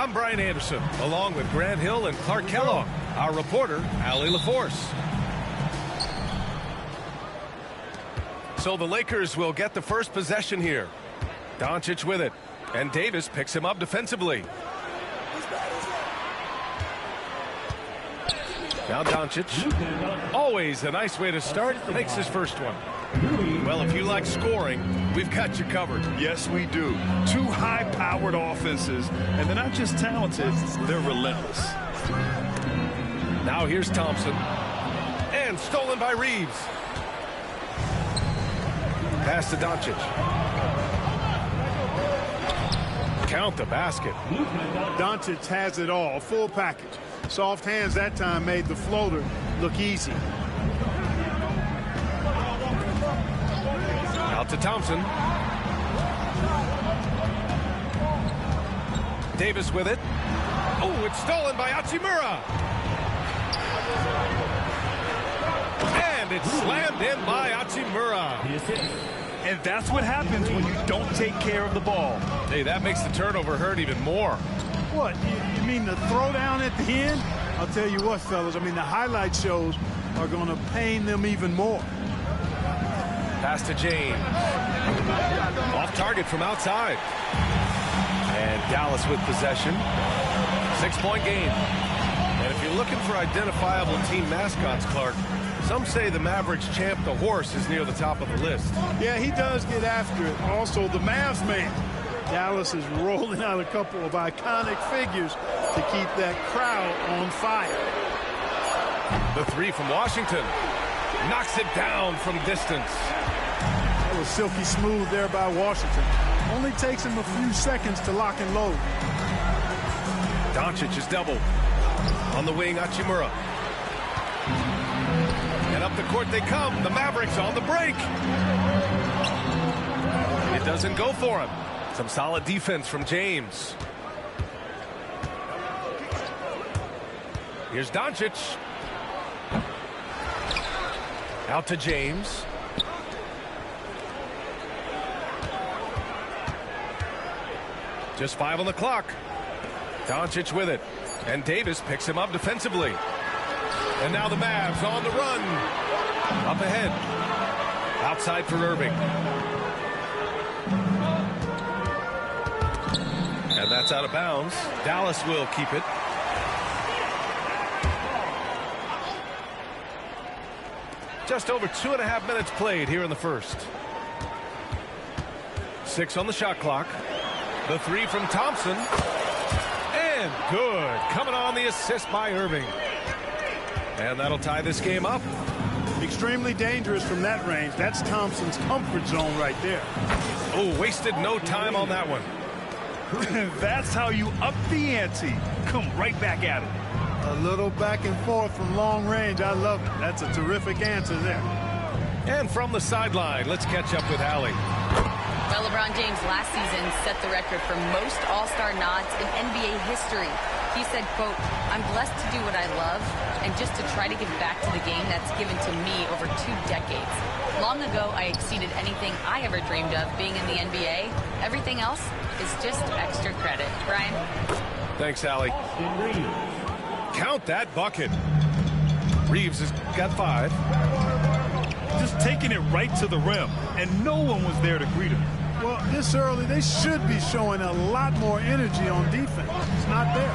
I'm Brian Anderson, along with Grant Hill and Clark Kellogg. Our reporter, Allie LaForce. So the Lakers will get the first possession here. Doncic with it, and Davis picks him up defensively. Now Doncic, always a nice way to start, makes his first one. Well, if you like scoring, we've got you covered. Yes, we do. Two high-powered offenses, and they're not just talented, they're relentless. Now here's Thompson, and stolen by Reeves. Pass to Doncic. Count the basket. Doncic has it all, full package. Soft hands that time made the floater look easy. Out to Thompson. Davis with it. Oh, it's stolen by Hachimura. And it's slammed in by Hachimura. And that's what happens when you don't take care of the ball. Hey, that makes the turnover hurt even more. What, you mean the throwdown at the end? I'll tell you what, fellas, I mean, the highlight shows are going to pain them even more. Pass to James. Off target from outside. And Dallas with possession. 6-point game. And if you're looking for identifiable team mascots, Clark, some say the Mavericks champ, the horse, is near the top of the list. Yeah, he does get after it. Also, the Mavs man. Dallas is rolling out a couple of iconic figures to keep that crowd on fire. The three from Washington. Knocks it down from distance. That was silky smooth there by Washington. Only takes him a few seconds to lock and load. Doncic is doubled. On the wing, Hachimura. And up the court they come. The Mavericks on the break. It doesn't go for him. Some solid defense from James. Here's Doncic. Out to James. Just 5 on the clock. Doncic with it. And Davis picks him up defensively. And now the Mavs on the run. Up ahead. Outside for Irving. And that's out of bounds. Dallas will keep it. Just over 2.5 minutes played here in the first. 6 on the shot clock. The three from Thompson. And good. Coming on the assist by Irving. And that'll tie this game up. Extremely dangerous from that range. That's Thompson's comfort zone right there. Oh, wasted no time on that one. That's how you up the ante. Come right back at it. A little back and forth from long range. I love it. That's a terrific answer there. And from the sideline, let's catch up with Allie. Well, LeBron James last season set the record for most All-Star nods in NBA history. He said, quote, "I'm blessed to do what I love and just to try to give back to the game that's given to me over 2 decades. Long ago, I exceeded anything I ever dreamed of being in the NBA. Everything else is just extra credit." Brian? Thanks, Allie. Count that bucket. Reeves has got 5. Just taking it right to the rim, and no one was there to greet him. Well, this early, they should be showing a lot more energy on defense. It's not there.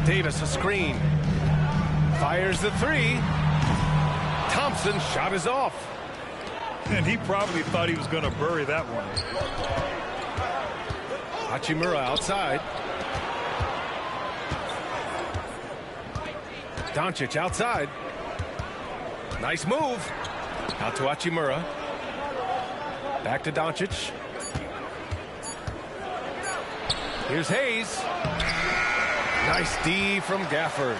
Davis, a screen. Fires the 3. Thompson's shot is off. And he probably thought he was going to bury that one. Hachimura outside. Doncic outside. Nice move. Out to Hachimura. Back to Doncic. Here's Hayes. Nice D from Gafford.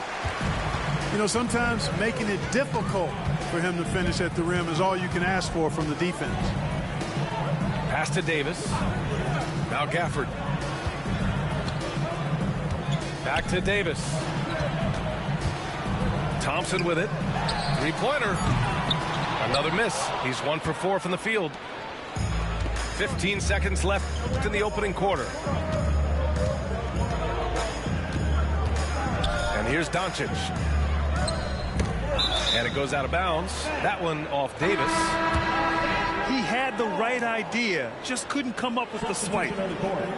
You know, sometimes making it difficult for him to finish at the rim is all you can ask for from the defense. Pass to Davis. Now Gafford. Back to Davis. Thompson with it. 3-pointer. Another miss. He's 1 for 4 from the field. 15 seconds left in the opening quarter. And here's Doncic. And it goes out of bounds. That one off Davis. He had the right idea, just couldn't come up with the swipe.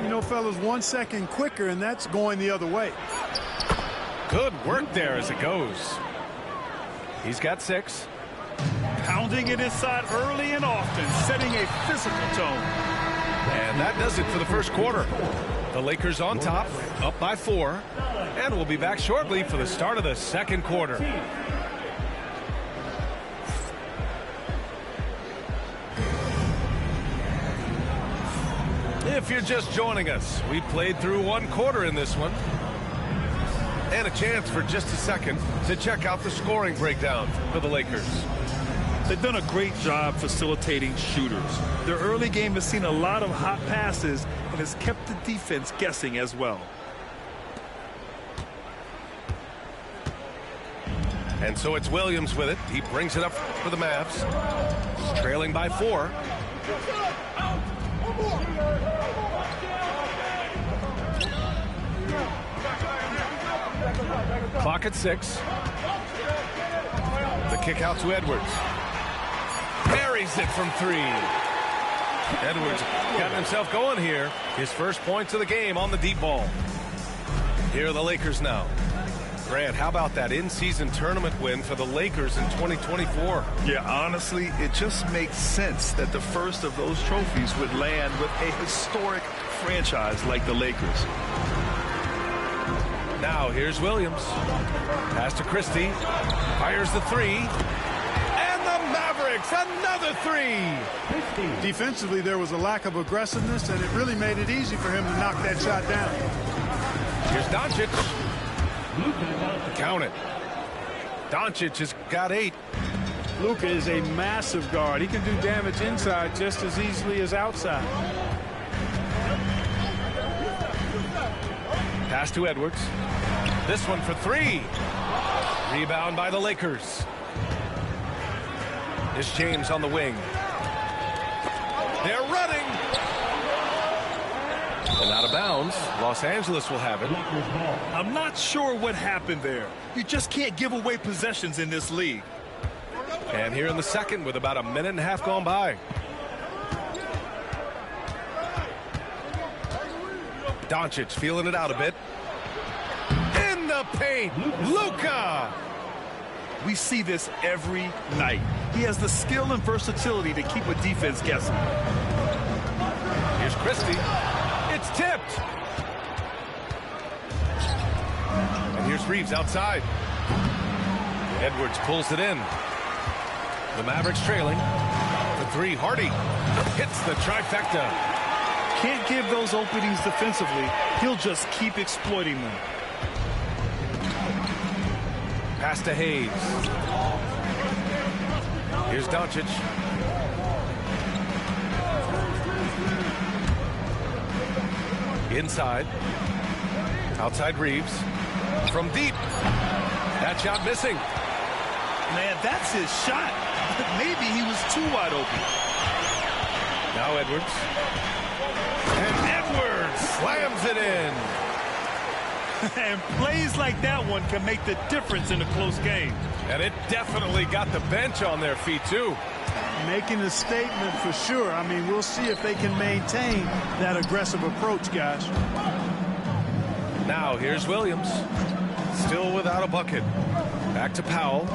You know, fellas, 1 second quicker, and that's going the other way. Good work there as it goes. He's got 6. Pounding it inside early and often, setting a physical tone. And that does it for the first quarter. The Lakers on top, up by 4. And we'll be back shortly for the start of the second quarter. If you're just joining us, we played through 1 quarter in this one. And a chance for just a second to check out the scoring breakdown for the Lakers. They've done a great job facilitating shooters. Their early game has seen a lot of hot passes and has kept the defense guessing as well. And so it's Williams with it. He brings it up for the Mavs. He's trailing by 4. Clock at 6. The kick out to Edwards. Buries it from 3. Edwards got himself going here. His first points of the game on the deep ball. Here are the Lakers now. Grant, how about that in-season tournament win for the Lakers in 2024? Yeah, honestly, it just makes sense that the first of those trophies would land with a historic franchise like the Lakers. Now here's Williams. Pass to Christie. Fires the 3. And the Mavericks, another 3. Defensively, there was a lack of aggressiveness, and it really made it easy for him to knock that shot down. Here's Doncic. Count it. Doncic has got 8. Luka is a massive guard. He can do damage inside just as easily as outside. Pass to Edwards. This one for 3. Rebound by the Lakers. It's James on the wing. They're running. And out of bounds. Los Angeles will have it. I'm not sure what happened there. You just can't give away possessions in this league. And here in the second with about a minute and a half gone by. Doncic feeling it out a bit. In the paint, Luka. We see this every night. He has the skill and versatility to keep a defense guessing. Here's Christie. It's tipped. And here's Reeves outside. Edwards pulls it in. The Mavericks trailing. The 3, Hardy hits the trifecta. Can't give those openings defensively. He'll just keep exploiting them. Pass to Hayes. Here's Doncic. Inside. Outside Reeves. From deep. That shot missing. Man, that's his shot. Maybe he was too wide open. Now Edwards. And Edwards slams it in. And plays like that one can make the difference in a close game. And it definitely got the bench on their feet, too. Making a statement for sure. I mean, we'll see if they can maintain that aggressive approach, guys. Now here's Williams. Still without a bucket. Back to Powell.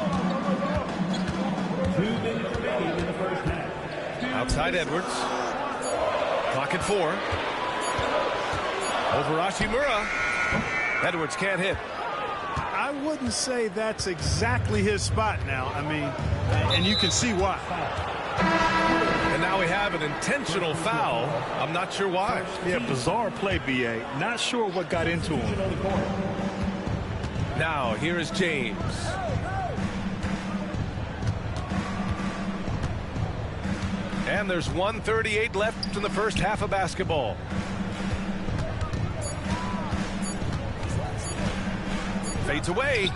2 minutes remaining in the first half. Outside Edwards. Clock at 4. Over Hachimura. Edwards can't hit. I wouldn't say that's exactly his spot now. I mean, and you can see why. And now we have an intentional foul. I'm not sure why. Yeah, bizarre play, B.A. Not sure what got into him. Now here is James. And there's 1:38 left in the first half of basketball. Fades away.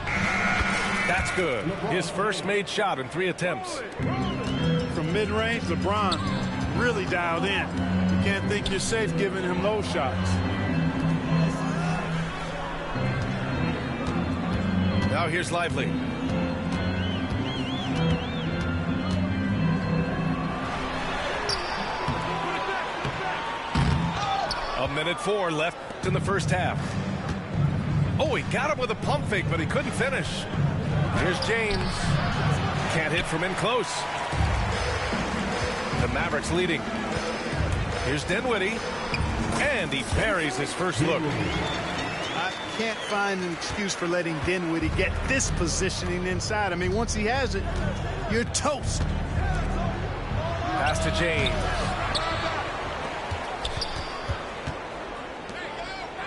That's good. His first made shot in 3 attempts. From mid-range, LeBron really dialed in. You can't think you're safe giving him those shots. Now here's Lively. A minute 4 left in the first half. Oh, he got him with a pump fake, but he couldn't finish. Here's James. Can't hit from in close. The Mavericks leading. Here's Dinwiddie. And he buries his first look. I can't find an excuse for letting Dinwiddie get this positioning inside. I mean, once he has it, you're toast. Pass to James.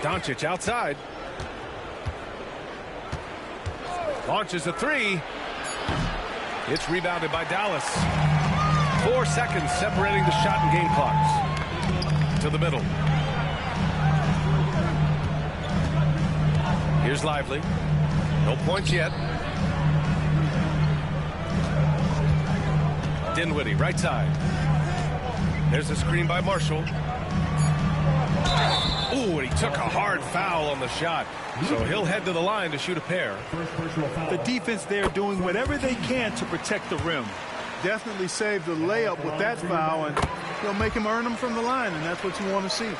Doncic outside. Launches a three. It's rebounded by Dallas. 4 seconds separating the shot and game clocks. To the middle. Here's Lively. No points yet. Dinwiddie, right side. There's a screen by Marshall. Ooh, and he took a hard foul on the shot. So he'll head to the line to shoot a pair. The defense there doing whatever they can to protect the rim. Definitely saved the layup with that foul, and he'll make him earn them from the line, and that's what you want to see.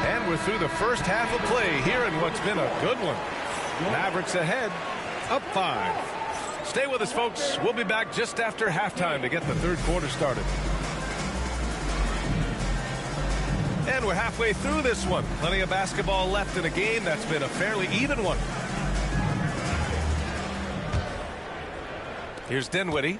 And we're through the first half of play here in what's been a good one. Mavericks ahead, up 5. Stay with us, folks. We'll be back just after halftime to get the third quarter started. And we're halfway through this one. Plenty of basketball left in a game that's been a fairly even one. Here's Dinwiddie.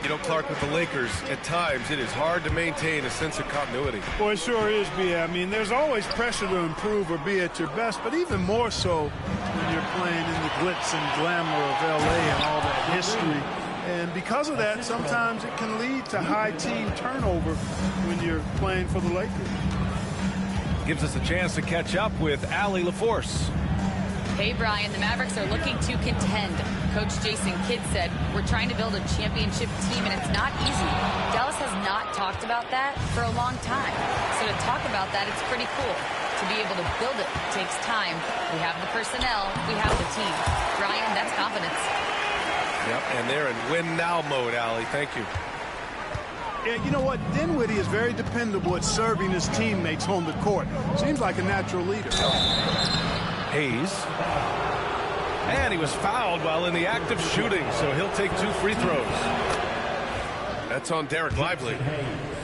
You know, Clark, with the Lakers, at times it is hard to maintain a sense of continuity. Well, it sure is, B.A. I mean, there's always pressure to improve or be at your best, but even more so when you're playing in the glitz and glamour of L.A. and all that history. And because of that, sometimes it can lead to high team turnover when you're playing for the Lakers. Gives us a chance to catch up with Allie LaForce. Hey, Brian, the Mavericks are looking to contend. Coach Jason Kidd said, we're trying to build a championship team, and it's not easy. Dallas has not talked about that for a long time. So to talk about that, it's pretty cool. To be able to build it takes time. We have the personnel. We have the team. Brian, that's confidence. Yep, and they're in win-now mode, Allie. Thank you. Yeah, you know what? Dinwiddie is very dependable at serving his teammates on the court. Seems like a natural leader. Hayes. And he was fouled while in the act of shooting, so he'll take 2 free throws. That's on Derek Lively.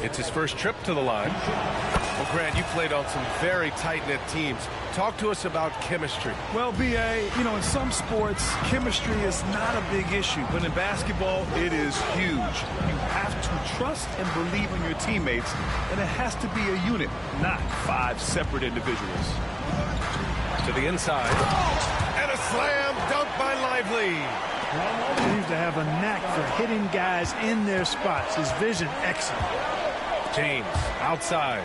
It's his first trip to the line. Well, Grant, you played on some very tight-knit teams. Talk to us about chemistry. Well, B.A., you know, in some sports, chemistry is not a big issue, but in basketball, it is huge. You have to trust and believe in your teammates, and it has to be a unit, not 5 separate individuals. To the inside. And a slam dunk by Lively. He seems to have a knack for hitting guys in their spots. His vision, excellent. James outside.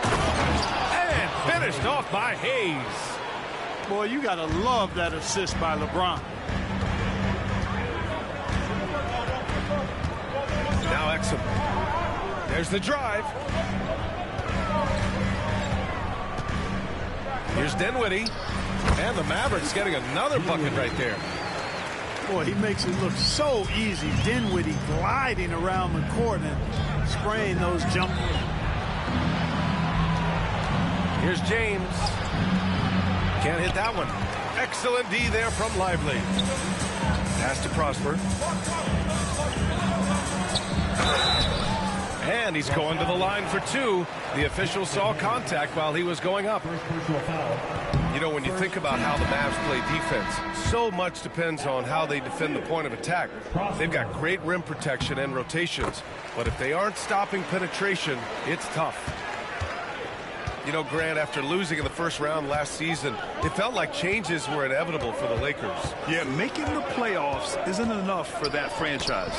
And finished off by Hayes. Boy, you got to love that assist by LeBron. Now Exum. There's the drive. Here's Dinwiddie. And the Mavericks getting another bucket right there. Boy, he makes it look so easy. Dinwiddie gliding around the court and spraying those jumpers. Here's James. Can't hit that one. Excellent D there from Lively. Pass to Prosper. And he's going to the line for 2. The official saw contact while he was going up. You know, when you think about how the Mavs play defense, so much depends on how they defend the point of attack. They've got great rim protection and rotations, but if they aren't stopping penetration, it's tough. You know, Grant, after losing in the first round last season, it felt like changes were inevitable for the Lakers. Yeah, making the playoffs isn't enough for that franchise.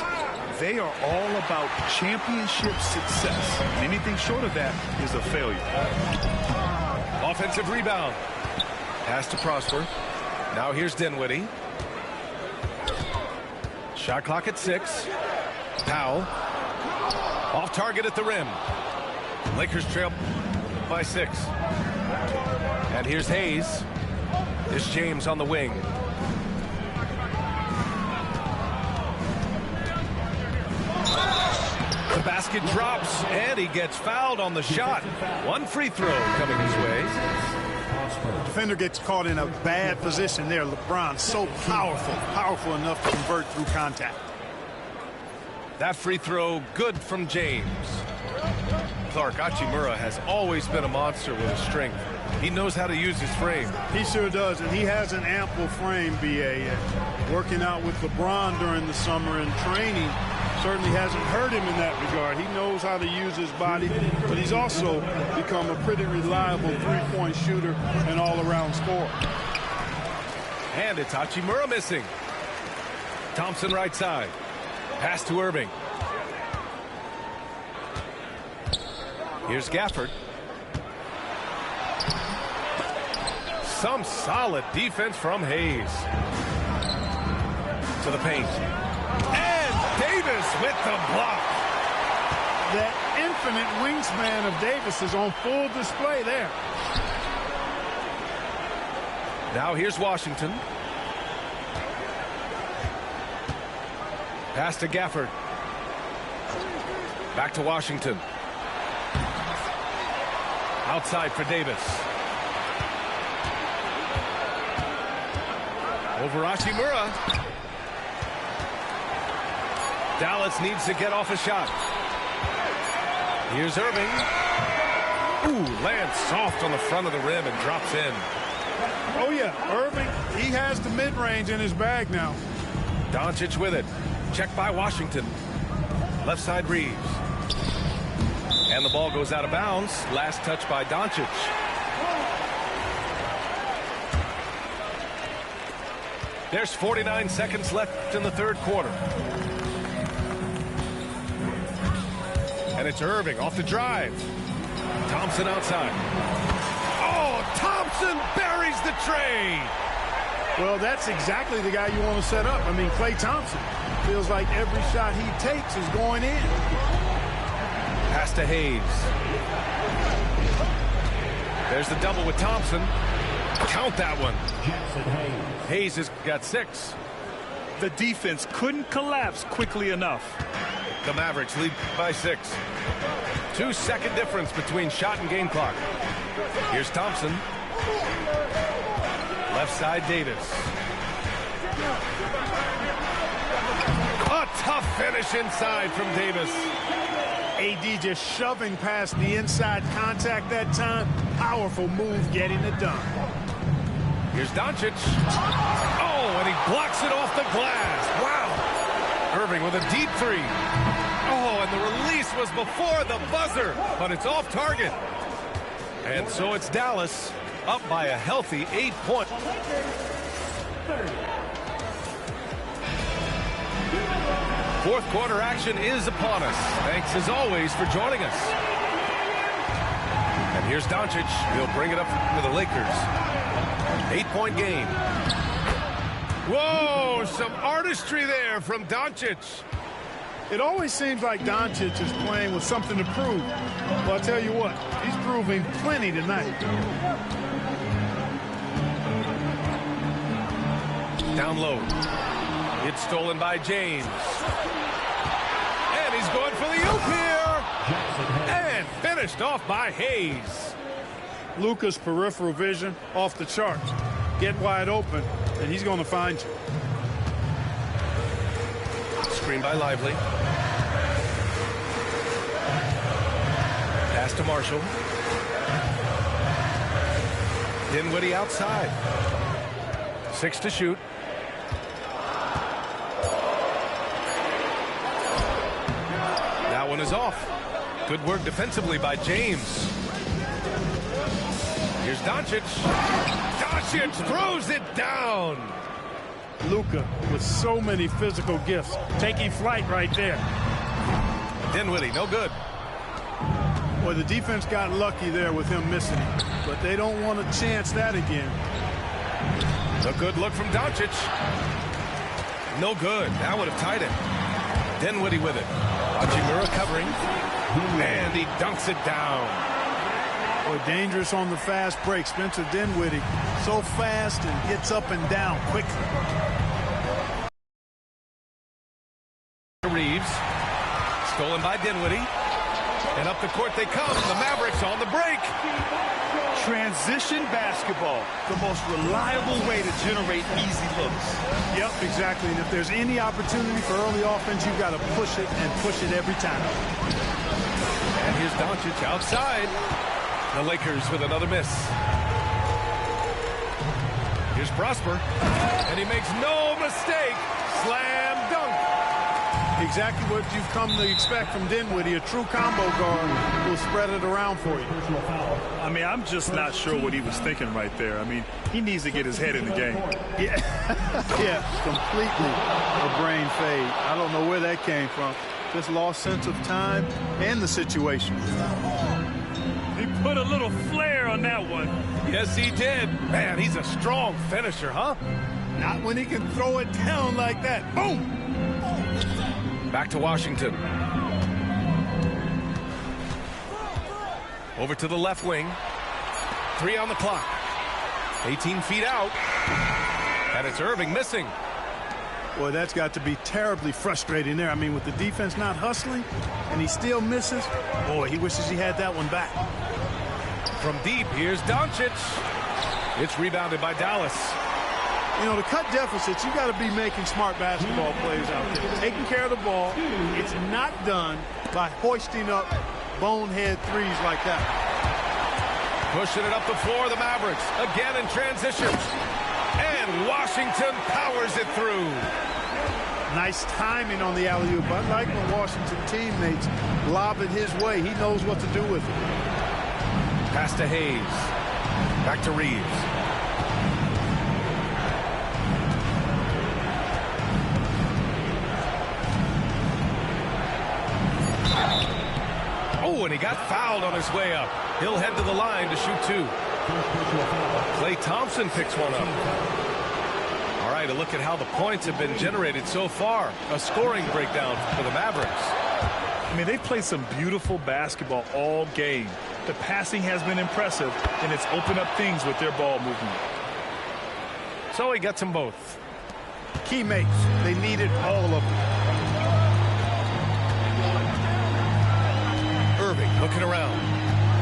They are all about championship success. Anything short of that is a failure. Offensive rebound. Pass to Prosper. Now here's Dinwiddie. Shot clock at 6. Powell. Off target at the rim. Lakers trail by 6. And here's Hayes. Here's James on the wing. The basket drops, and he gets fouled on the shot. One free throw coming his way. Defender gets caught in a bad position there. LeBron so powerful enough to convert through contact. That free throw good from James. Clark Hachimura has always been a monster with his strength. He knows how to use his frame. He sure does, and he has an ample frame, B.A. Working out with LeBron during the summer and training certainly hasn't hurt him in that regard. He knows how to use his body, but he's also become a pretty reliable three-point shooter and all-around scorer. And it's Hachimura missing. Thompson right side. Pass to Irving. Here's Gafford. Some solid defense from Hayes. To the paint. And Davis with the block. That infinite wingspan of Davis is on full display there. Now here's Washington. Pass to Gafford. Back to Washington. Outside for Davis. Over Hachimura. Dallas needs to get off a shot. Here's Irving. Ooh, lands soft on the front of the rim and drops in. Oh, yeah, Irving, he has the mid-range in his bag now. Doncic with it. Checked by Washington. Left side Reeves. And the ball goes out of bounds. Last touch by Doncic. There's 49 seconds left in the third quarter. And it's Irving off the drive. Thompson outside. Oh, Thompson buries the tray. Well, that's exactly the guy you want to set up. I mean, Klay Thompson feels like every shot he takes is going in. Pass to Hayes. There's the double with Thompson. Count that one. Hayes has got 6. The defense couldn't collapse quickly enough. The Mavericks lead by 6. 2-second difference between shot and game clock. Here's Thompson. Left side Davis. A tough finish inside from Davis. AD just shoving past the inside contact that time. Powerful move getting it done. Here's Doncic. Oh, and he blocks it off the glass. Wow. Irving with a deep 3. Oh, and the release was before the buzzer, but it's off target. And so it's Dallas up by a healthy 8 points. Fourth quarter action is upon us. Thanks as always for joining us. And here's Doncic. He'll bring it up to the Lakers. 8-point game. Whoa, some artistry there from Doncic. It always seems like Doncic is playing with something to prove. Well, I'll tell you what, he's proving plenty tonight. Down low. It's stolen by James. And he's going for the oop here. And finished off by Hayes. Luka's peripheral vision off the charts. Get wide open, and he's going to find you. Screen by Lively. Pass to Marshall. Dinwiddie outside. 6 to shoot. That one is off. Good work defensively by James. Here's Doncic. Doncic throws it down. Luka with so many physical gifts. Taking flight right there. Dinwiddie, no good. Boy, the defense got lucky there with him missing it. But they don't want to chance that again. A good look from Doncic. No good. That would have tied it. Dinwiddie with it. Hachimura covering. And he dunks it down. Boy, dangerous on the fast break. Spencer Dinwiddie so fast and hits up and down quickly. Reeves. Stolen by Dinwiddie. And up the court they come. The Mavericks on the break. Transition basketball, the most reliable way to generate easy looks. Yep, exactly. And if there's any opportunity for early offense, you've got to push it and push it every time. And here's Doncic outside. The Lakers with another miss. Here's Prosper. And he makes no mistake. Slam dunk. Exactly what you've come to expect from Dinwiddie. A true combo guard will spread it around for you. I mean, I'm just not sure what he was thinking right there. I mean, he needs to get his head in the game. Yeah, yeah, completely a brain fade. I don't know where that came from. Just lost sense of time and the situation. He put a little flair on that one. Yes, he did. Man, he's a strong finisher, huh? Not when he can throw it down like that. Boom! Back to Washington. Over to the left wing. 3 on the clock. 18 feet out. And it's Irving missing. Boy, that's got to be terribly frustrating there. I mean, with the defense not hustling and he still misses, boy, he wishes he had that one back. From deep, here's Doncic. It's rebounded by Dallas. You know, to cut deficits, you got to be making smart basketball plays out there. Taking care of the ball. It's not done by hoisting up bonehead threes like that. Pushing it up the floor, the Mavericks. Again in transition. And Washington powers it through. Nice timing on the alley-oop. I like when Washington teammates lob it his way. He knows what to do with it. Pass to Hayes. Back to Reeves. Oh, and he got fouled on his way up. He'll head to the line to shoot 2. Klay Thompson picks one up. All right, a look at how the points have been generated so far. A scoring breakdown for the Mavericks. I mean, they've played some beautiful basketball all game. The passing has been impressive, and it's opened up things with their ball movement. So he gets them both. Key mates, they needed all of them. Irving looking around.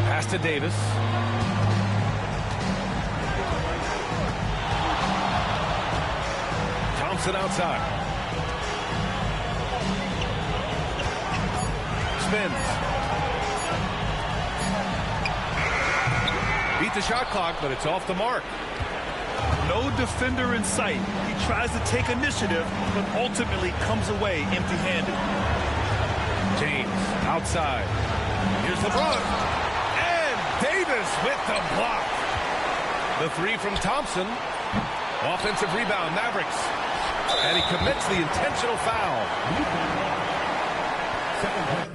Pass to Davis. Thompson outside. Spins. Beat the shot clock, but it's off the mark. No defender in sight. He tries to take initiative, but ultimately comes away empty-handed. James outside. Here's LeBron. And Davis with the block. The 3 from Thompson. Offensive rebound, Mavericks. And he commits the intentional foul. Second.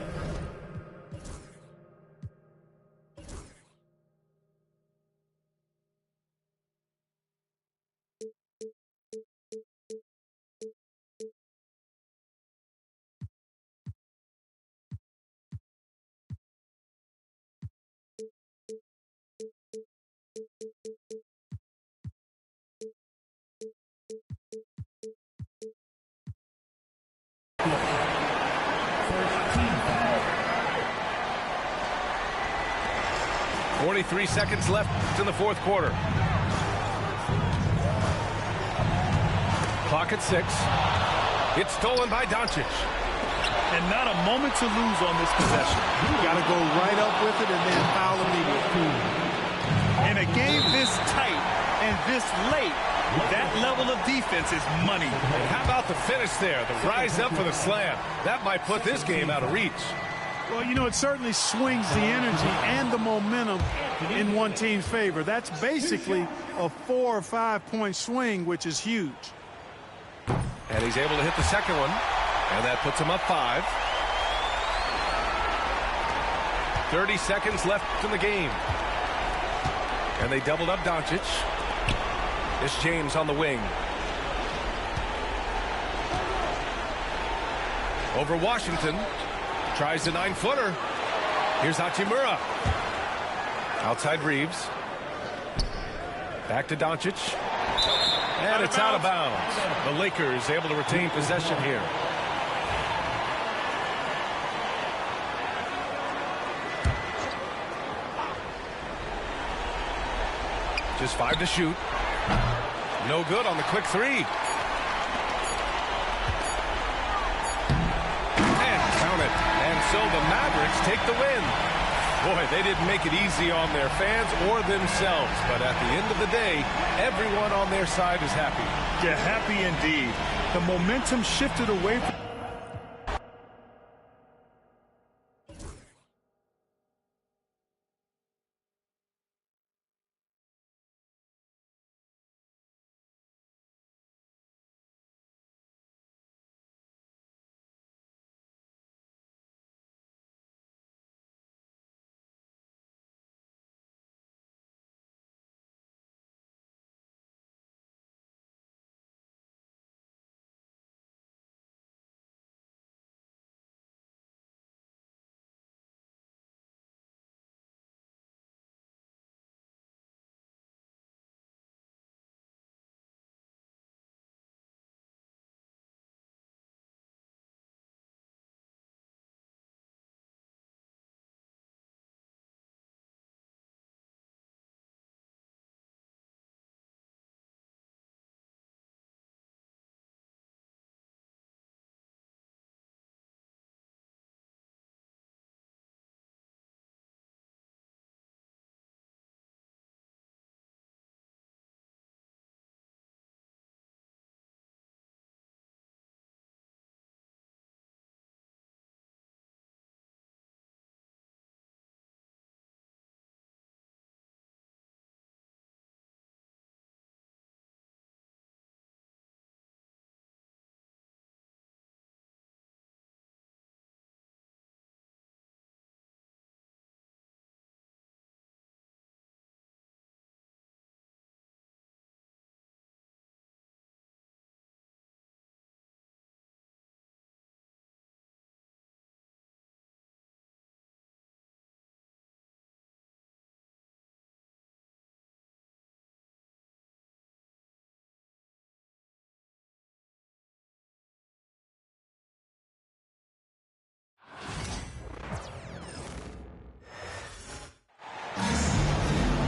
43 seconds left in the fourth quarter. Clock at 6. It's stolen by Doncic. And not a moment to lose on this possession. Got to go right up with it and then foul immediately. In a game this tight and this late, that level of defense is money. And how about the finish there? The rise up for the slam. That might put this game out of reach. Well, you know, it certainly swings the energy and the momentum in one team's favor. That's basically a 4 or 5 point swing, which is huge. And he's able to hit the second one. And that puts him up 5. 30 seconds left in the game. And they doubled up Doncic. It's James on the wing. Over Washington. Tries the 9-footer. Here's Hachimura. Outside Reeves. Back to Doncic. And it's out of bounds. The Lakers able to retain possession here. Just 5 to shoot. No good on the quick 3. And count it. And so the Mavericks take the win. Boy, they didn't make it easy on their fans or themselves. But at the end of the day, everyone on their side is happy. Yeah, happy indeed. The momentum shifted away from...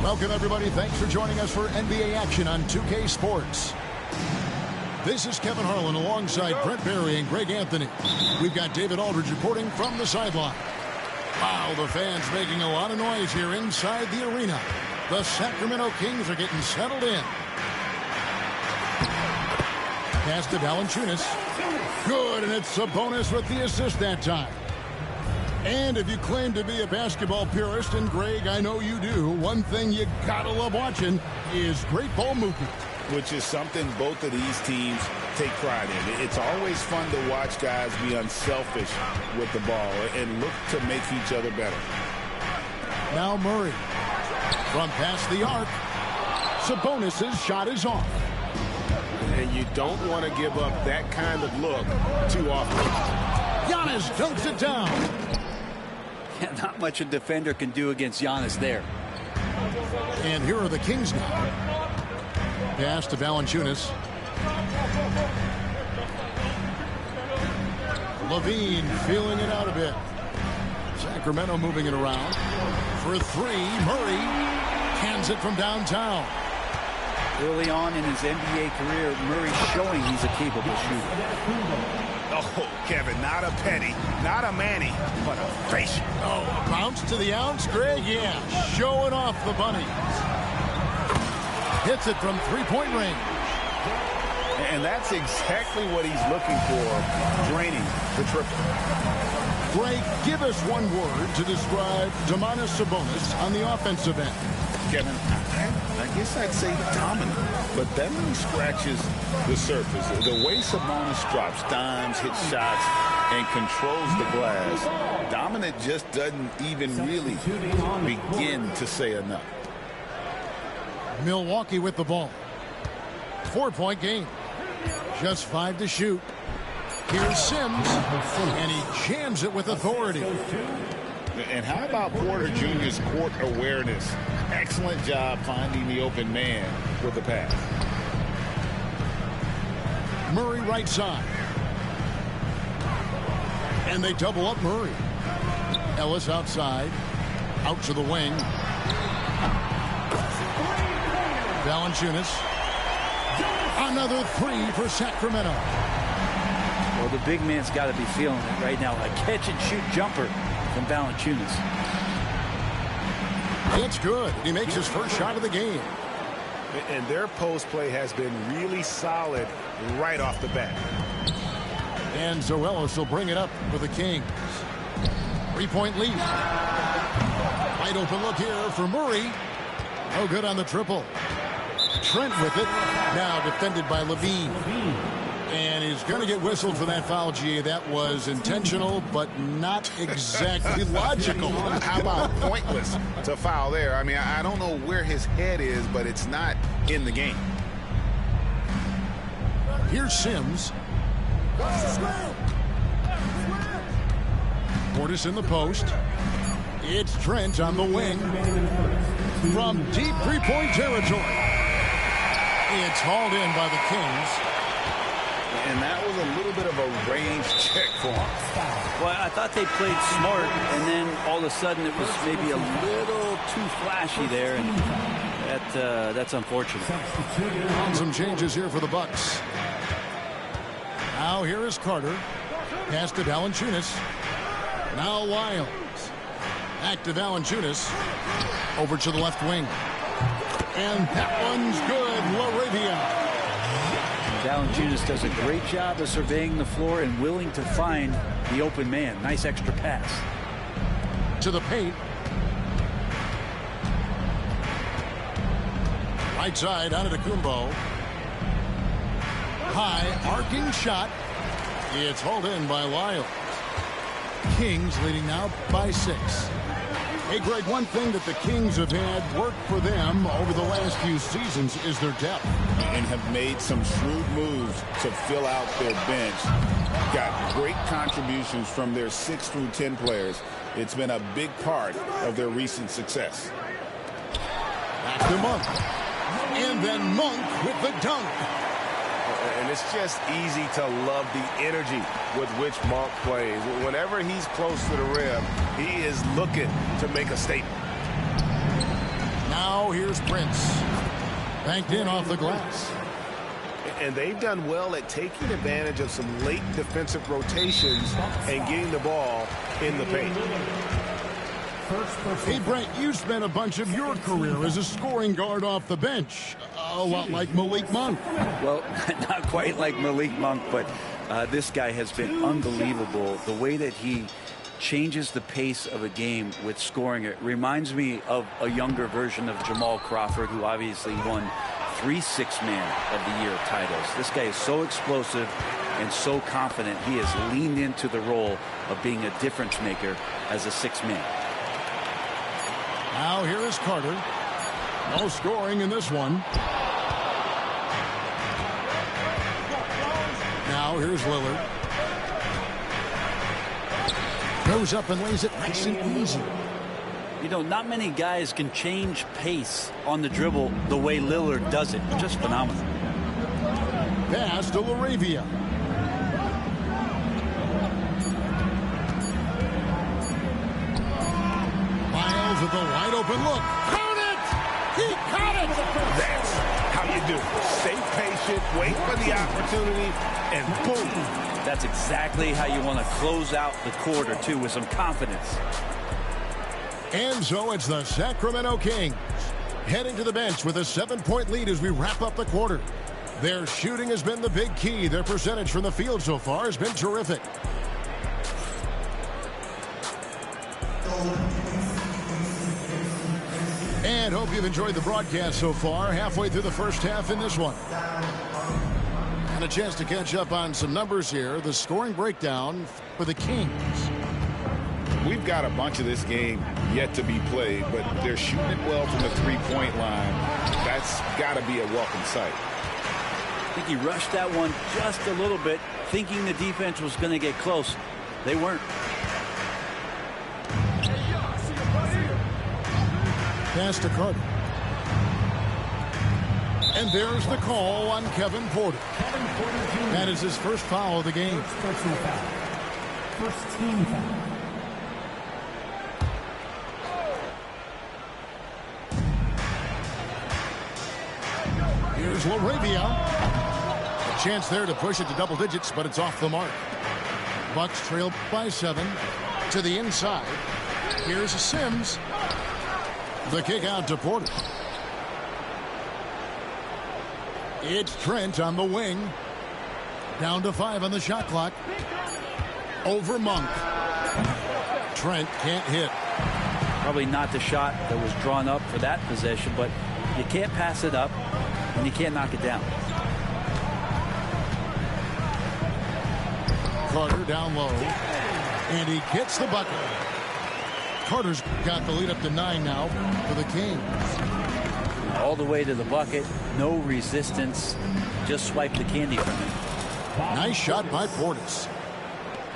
Welcome, everybody. Thanks for joining us for NBA action on 2K Sports. This is Kevin Harlan alongside Brent Barry and Greg Anthony. We've got David Aldridge reporting from the sideline. Wow, the fans making a lot of noise here inside the arena. The Sacramento Kings are getting settled in. Pass to Valanciunas. Good, and it's Sabonis with the assist that time. And if you claim to be a basketball purist, and Greg, I know you do, one thing you gotta love watching is great ball movement. Which is something both of these teams take pride in. It's always fun to watch guys be unselfish with the ball and look to make each other better. Now Murray. From past the arc. Sabonis' shot is off. And you don't want to give up that kind of look too often. Giannis dunks it down. Yeah, not much a defender can do against Giannis there. And here are the Kings now. Pass to Valanciunas. Levine feeling it out a bit. Sacramento moving it around. For three, Murray hands it from downtown. Early on in his NBA career, Murray showing he's a capable shooter. Oh, Kevin, not a Petty, not a Manny, but a facial. Oh, a bounce to the ounce, Greg? Yeah, showing off the bunny. Hits it from three-point range. And that's exactly what he's looking for, draining the triple. Greg, give us one word to describe Domantas Sabonis on the offensive end. Kevin, I guess I'd say dominant, but that really scratches the surface. The way Sabonis drops dimes, hits shots, and controls the glass, dominant just doesn't even really begin to say enough. Milwaukee with the ball. 4-point game. Just 5 to shoot. Here's Sims, and he jams it with authority. And how about Porter Jr.'s court awareness? Excellent job finding the open man with the pass. Murray right side. And they double up Murray. Ellis outside. Out to the wing. Valanciunas. Another three for Sacramento. Well, the big man's got to be feeling it right now. A catch-and-shoot jumper from Valanciunas. It's good. He makes his first shot of the game. And their post play has been really solid right off the bat. And Zoelos will bring it up for the Kings. 3-point lead. Wide open look here for Murray. No good on the triple. Trent with it. Now defended by Levine. And he's going to get whistled for that foul, G. That was intentional, but not exactly logical. How about pointless to foul there? I mean, I don't know where his head is, but it's not in the game. Here's Sims. Portis in the post. It's Trent on the wing. From deep three-point territory. It's hauled in by the Kings. And that was a little bit of a range check for him. Well, I thought they played smart, and then all of a sudden it was maybe a little too flashy there, and that's unfortunate. Some changes here for the Bucks. Now here is Carter. Pass to Valanciunas. Now Wiles. Back to Valanciunas. Over to the left wing. And that one's good. LaRavia. Valanciunas does a great job of surveying the floor and willing to find the open man. Nice extra pass. To the paint. Right side, Antetokounmpo. High, arcing shot. It's hauled in by Wiles. Kings leading now by 6. Hey, Greg, one thing that the Kings have had work for them over the last few seasons is their depth. And have made some shrewd moves to fill out their bench. Got great contributions from their 6 through 10 players. It's been a big part of their recent success. Back to Monk. And then Monk with the dunk. And it's just easy to love the energy with which Monk plays. Whenever he's close to the rim, he is looking to make a statement. Now here's Prince. Banked in off the glass. And they've done well at taking advantage of some late defensive rotations and getting the ball in the paint. Hey, Brent, you spent a bunch of your career as a scoring guard off the bench. A lot like Malik Monk. Well, not quite like Malik Monk, but this guy has been unbelievable. The way that he changes the pace of a game with scoring. It reminds me of a younger version of Jamal Crawford, who obviously won 3 Six-Man of the Year titles. This guy is so explosive and so confident. He has leaned into the role of being a difference maker as a 6-man. Now here is Carter. No scoring in this one. Now here's Lillard. Goes up and lays it nice and easy. You know, not many guys can change pace on the dribble the way Lillard does it. Just phenomenal. Pass to LaRavia. Miles with a wide open look. Count it! He caught it! That's how you do it. Stay patient, wait for the opportunity, and boom. That's exactly how you want to close out the quarter, too, with some confidence. And so it's the Sacramento Kings heading to the bench with a 7-point lead as we wrap up the quarter. Their shooting has been the big key. Their percentage from the field so far has been terrific. And hope you've enjoyed the broadcast so far. Halfway through the first half in this one. And a chance to catch up on some numbers here. The scoring breakdown for the Kings. We've got a bunch of this game yet to be played, but they're shooting it well from the three-point line. That's got to be a welcome sight. I think he rushed that one just a little bit. thinking the defense was going to get close. They weren't. Pass to Carter. And there's the call on Kevin Porter. That is his first foul of the game. First foul. First team foul. Here's LaRavia. A chance there to push it to double digits, but it's off the mark. Bucks trail by 7 to the inside. Here's Sims. The kick out to Porter. It's Trent on the wing. Down to 5 on the shot clock. Over Monk. Trent can't hit. Probably not the shot that was drawn up for that possession, but you can't pass it up and you can't knock it down. Carter down low. And he gets the bucket. Carter's got the lead up to 9 now for the Kings. All the way to the bucket, no resistance, just swipe the candy from him. Nice shot by Portis.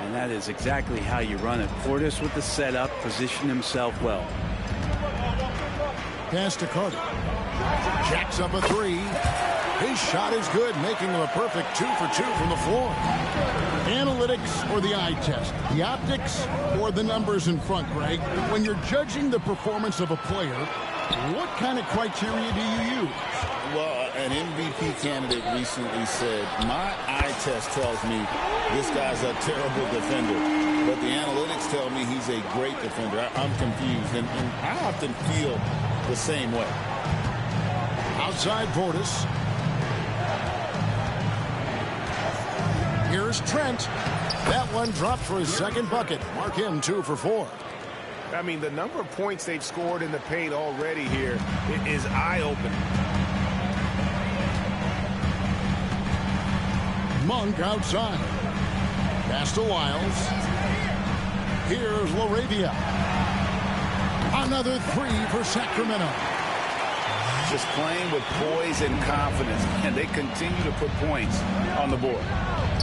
And that is exactly how you run it. Portis with the setup, position himself well. Pass to Carter. Jacks up a 3. His shot is good, making him a perfect 2 for 2 from the floor. Analytics or the eye test? The optics or the numbers in front, Greg? When you're judging the performance of a player, what kind of criteria do you use? Well, an MVP candidate recently said, my eye test tells me this guy's a terrible defender, but the analytics tell me he's a great defender. I'm confused, and I often feel the same way. Outside Portis. Here's Trent. That one dropped for his second bucket. Mark him 2 for 4. I mean, the number of points they've scored in the paint already here is eye-opening. Monk outside. Pass to Wiles. Here's LaRavia. Another 3 for Sacramento. Just playing with poise and confidence, and they continue to put points on the board.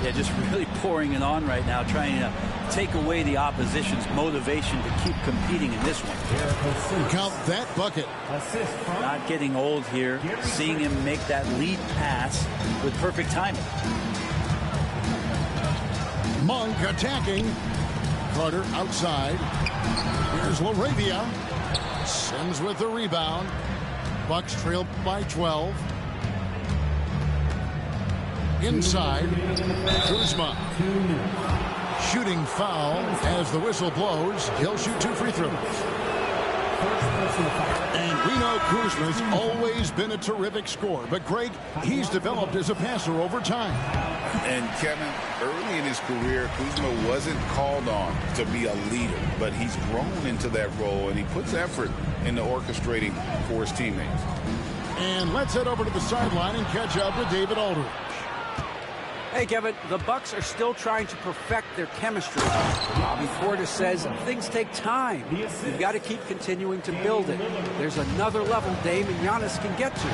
Yeah, just really pouring it on right now, trying to take away the opposition's motivation to keep competing in this one. Count that bucket. Not getting old here, seeing him make that lead pass with perfect timing. Monk attacking. Carter outside. Here's LaRavia. Sims with the rebound. Bucks trail by 12. Inside, Kuzma. Shooting foul as the whistle blows. He'll shoot 2 free throws. And we know Kuzma's always been a terrific scorer. But, Greg, he's developed as a passer over time. And, Kevin, early in his career, Kuzma wasn't called on to be a leader. But he's grown into that role, and he puts effort into orchestrating for his teammates. And let's head over to the sideline and catch up with David Aldridge. Hey, Kevin, the Bucks are still trying to perfect their chemistry. Bobby Portis says things take time. You've got to keep continuing to build it. There's another level Dame and Giannis can get to.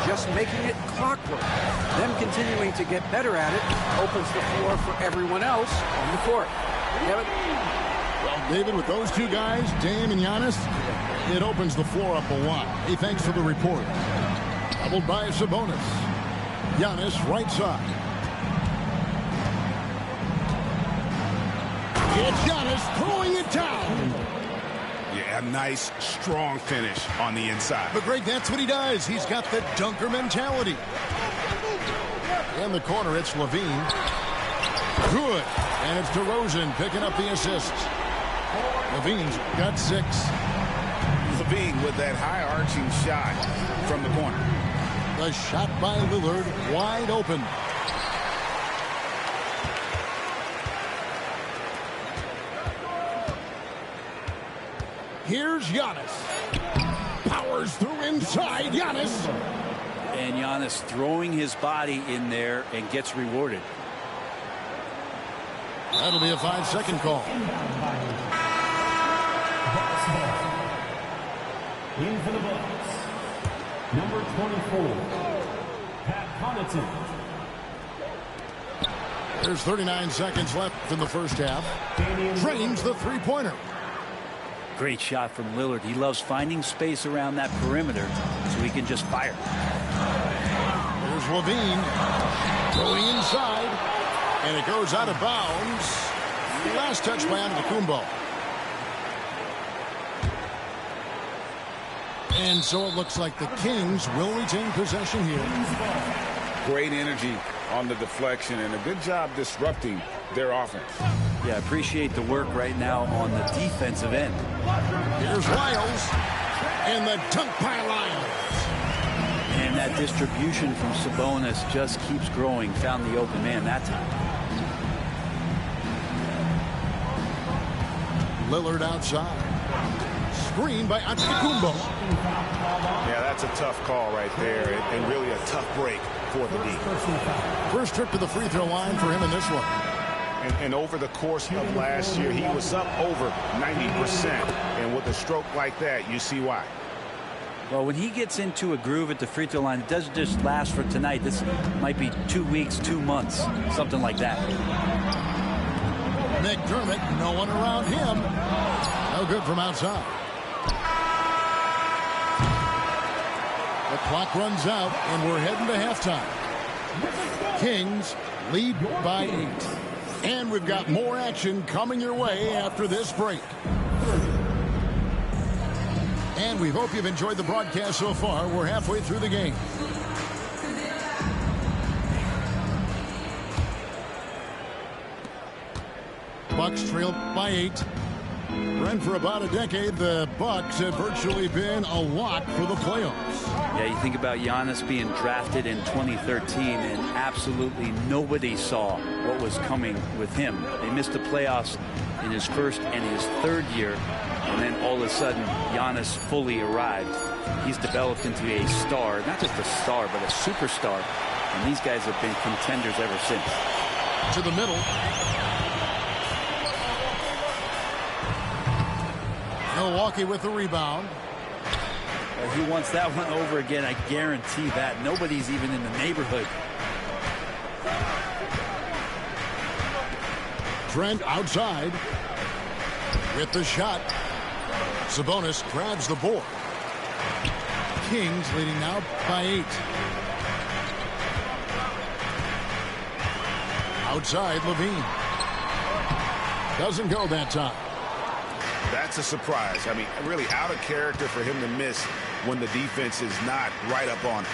Just making it clockwork. Them continuing to get better at it opens the floor for everyone else on the court. Kevin? Well, David, with those two guys, Dame and Giannis, it opens the floor up a lot. Hey, thanks for the report. Doubled by Sabonis. Giannis right side. It's Giannis throwing it down. Yeah, a nice, strong finish on the inside. But, Greg, that's what he does. He's got the dunker mentality. In the corner, it's Levine. Good. And it's DeRozan picking up the assist. Levine's got 6. Levine with that high-arching shot from the corner. The shot by Lillard wide open. Here's Giannis. Powers through inside. Giannis. And Giannis throwing his body in there and gets rewarded. That'll be a 5-second call. In for the Bucks, number 24, Pat Connaughton. There's 39 seconds left in the first half. Drains the three-pointer. Great shot from Lillard. He loves finding space around that perimeter so he can just fire. There's Levine going inside, and it goes out of bounds. Last touch by Antetokounmpo. And so it looks like the Kings will retain possession here. Great energy on the deflection and a good job disrupting their offense. Yeah, appreciate the work right now on the defensive end. Here's Lyles, and the dunk by Lyles. And that distribution from Sabonis just keeps growing. Found the open man that time. Lillard outside. Screen by Antetokounmpo. Yeah, that's a tough call right there, and really a tough break for the D. First trip to the free throw line for him in this one. And over the course of last year, he was up over 90%. And with a stroke like that, you see why. Well, when he gets into a groove at the free throw line, it doesn't just last for tonight. This might be 2 weeks, 2 months, something like that. McDermott, no one around him. No good from outside. The clock runs out, and we're heading to halftime. Kings lead by 8. And we've got more action coming your way after this break. And we hope you've enjoyed the broadcast so far. We're halfway through the game. Bucks trail by 8. Brent, for about a decade, the Bucks have virtually been a lock for the playoffs. Yeah, you think about Giannis being drafted in 2013, and absolutely nobody saw what was coming with him. They missed the playoffs in his first and his third year, and then all of a sudden, Giannis fully arrived. He's developed into a star, not just a star, but a superstar, and these guys have been contenders ever since. To the middle. Milwaukee with the rebound. Well, he wants that one over again, I guarantee that. Nobody's even in the neighborhood. Trent outside with the shot. Sabonis grabs the board. Kings leading now by 8. Outside, Levine. Doesn't go that time. That's a surprise. I mean, really out of character for him to miss when the defense is not right up on him.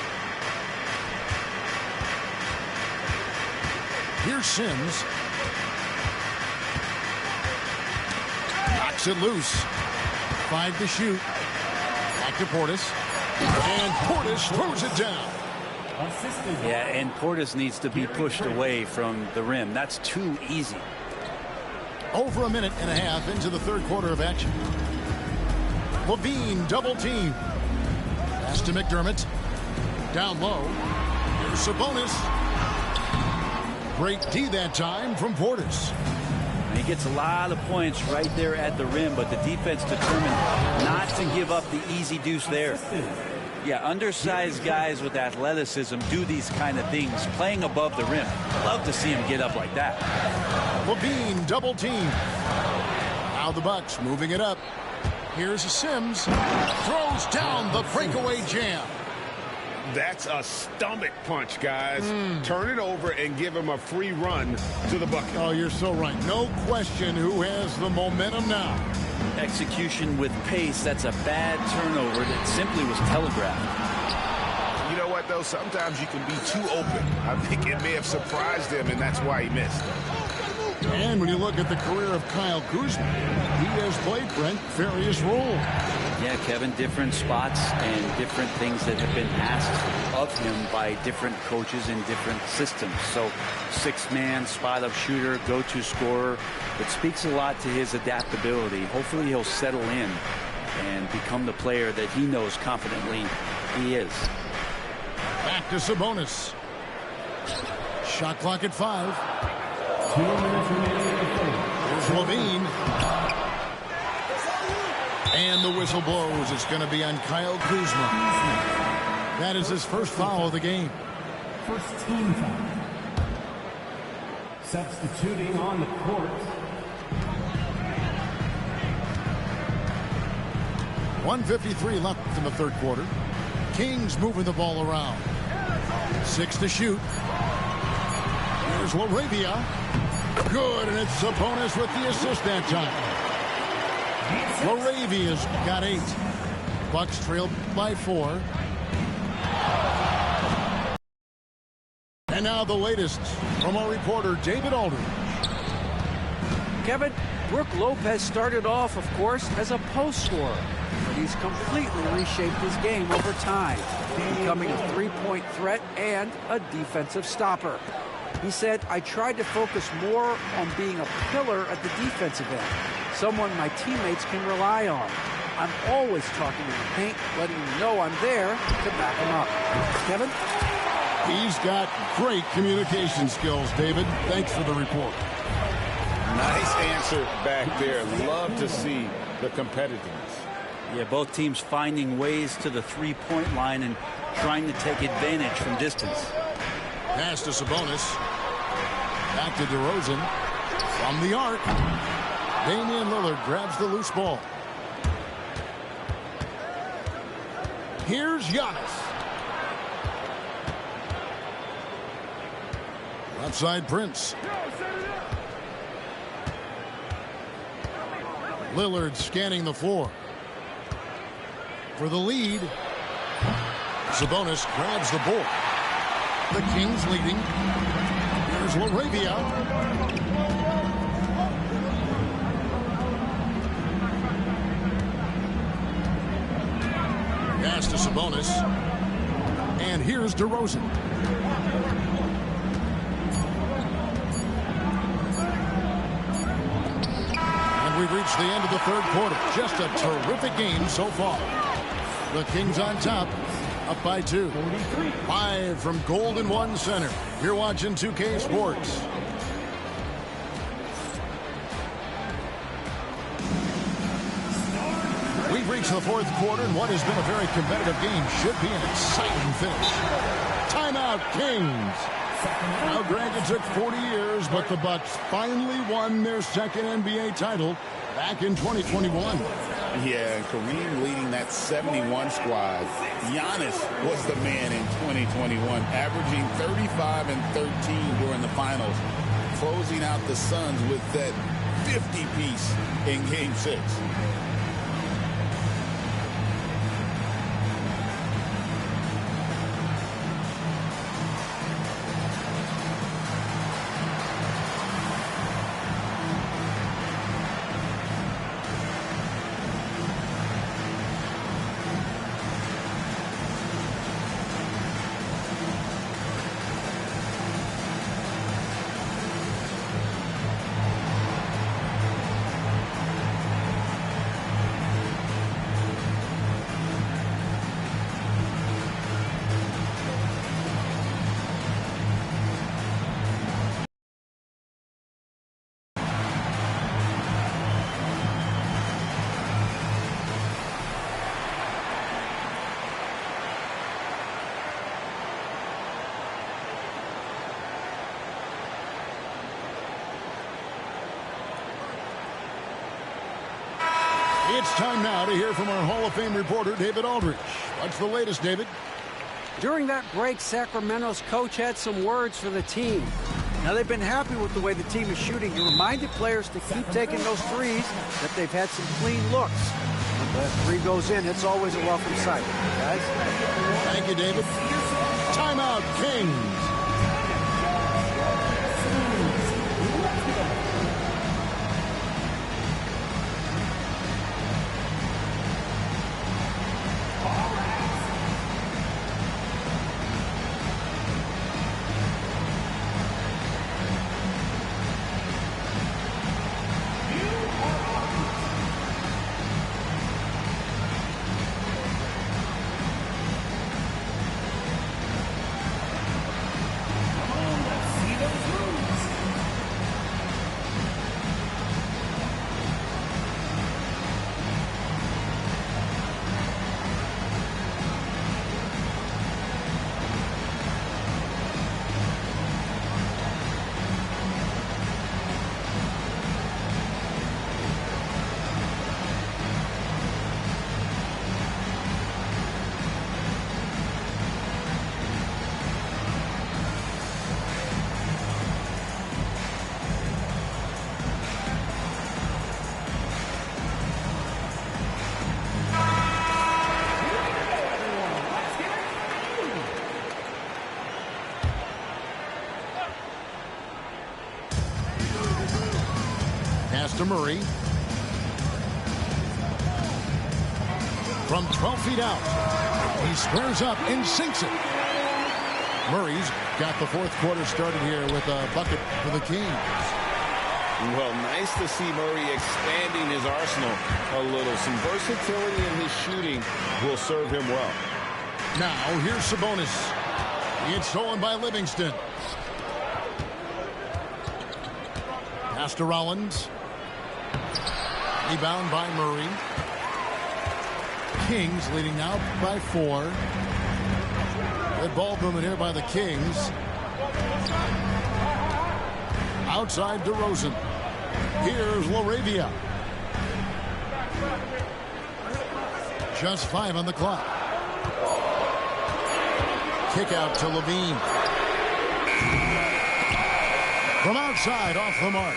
Here's Sims. Knocks it loose. 5 to shoot. Back to Portis. And Portis throws it down. Yeah, and Portis needs to be pushed away from the rim. That's too easy. Over a minute and a half into the third quarter of action. Levine double team. Pass to McDermott. Down low. Here's Sabonis. Great D that time from Portis. And he gets a lot of points right there at the rim, but the defense determined not to give up the easy deuce there. Yeah, undersized guys with athleticism do these kind of things, playing above the rim. Love to see him get up like that. Levine double team. Now the Bucks moving it up. Here's Sims. Throws down the breakaway jam. That's a stomach punch, guys. Turn it over and give him a free run to the bucket. Oh, you're so right. No question who has the momentum now. Execution with pace. That's a bad turnover that simply was telegraphed. You know what, though? Sometimes you can be too open. I think it may have surprised him, and that's why he missed. And when you look at the career of Kyle Kuzma, he has played, Brent, various roles. Yeah, Kevin, different spots and different things that have been asked of him by different coaches in different systems. So, 6-man, spot-up shooter, go-to scorer. It speaks a lot to his adaptability. Hopefully he'll settle in and become the player that he knows confidently he is. Back to Sabonis. Shot clock at 5. 2 minutes remaining. Here's Levine. And the whistle blows. It's going to be on Kyle Kuzma. That is his first foul of the game. First team foul. Substituting on the court. 1:53 left in the third quarter. Kings moving the ball around. 6 to shoot. Here's LaRavia. Good, and it's Sabonis with the assist that time. LaRavia's got 8. Bucks trail by 4. And now the latest from our reporter, David Aldridge. Kevin, Brook Lopez started off, of course, as a post scorer. But he's completely reshaped his game over time, becoming a three-point threat and a defensive stopper. He said, I tried to focus more on being a pillar at the defensive end, someone my teammates can rely on. I'm always talking in the paint, letting them know I'm there to back them up. Kevin? He's got great communication skills, David. Thanks for the report. Nice answer back there. Love to see the competitiveness. Yeah, both teams finding ways to the three-point line and trying to take advantage from distance. Pass to Sabonis. Back to DeRozan. From the arc. Damian Lillard grabs the loose ball. Here's Giannis. Outside Prince. Lillard scanning the floor. For the lead. Sabonis grabs the ball. The Kings leading. Here's LaRavia. Pass to Sabonis. And here's DeRozan. And we've reached the end of the third quarter. Just a terrific game so far. The Kings on top. Up by 2. Live from Golden One Center. You're watching 2K Sports. We've reached the fourth quarter, and what has been a very competitive game should be an exciting finish. Timeout, Kings. Now, Greg, it took 40 years, but the Bucks finally won their second NBA title back in 2021. Yeah, and Kareem leading that 71 squad. Giannis was the man in 2021, averaging 35 and 13 during the finals, closing out the Suns with that 50-piece in Game 6. It's time now to hear from our Hall of Fame reporter, David Aldridge. What's the latest, David? During that break, Sacramento's coach had some words for the team. Now, they've been happy with the way the team is shooting. He reminded players to keep taking those threes, that they've had some clean looks. When the three goes in, it's always a welcome sight. Guys? Thank you, David. Timeout, Kings. pass to Murray. From 12 feet out, he squares up and sinks it. Murray's got the fourth quarter started here with a bucket for the Kings. Well, nice to see Murray expanding his arsenal a little. Some versatility in his shooting will serve him well. Now, here's Sabonis. It's stolen by Livingston. Pass to Rollins. Rebound by Murray. Kings leading now by 4. Good ball movement here by the Kings. Outside DeRozan. Here's LaRavia. Just 5 on the clock. Kick out to Levine. From outside, off the mark.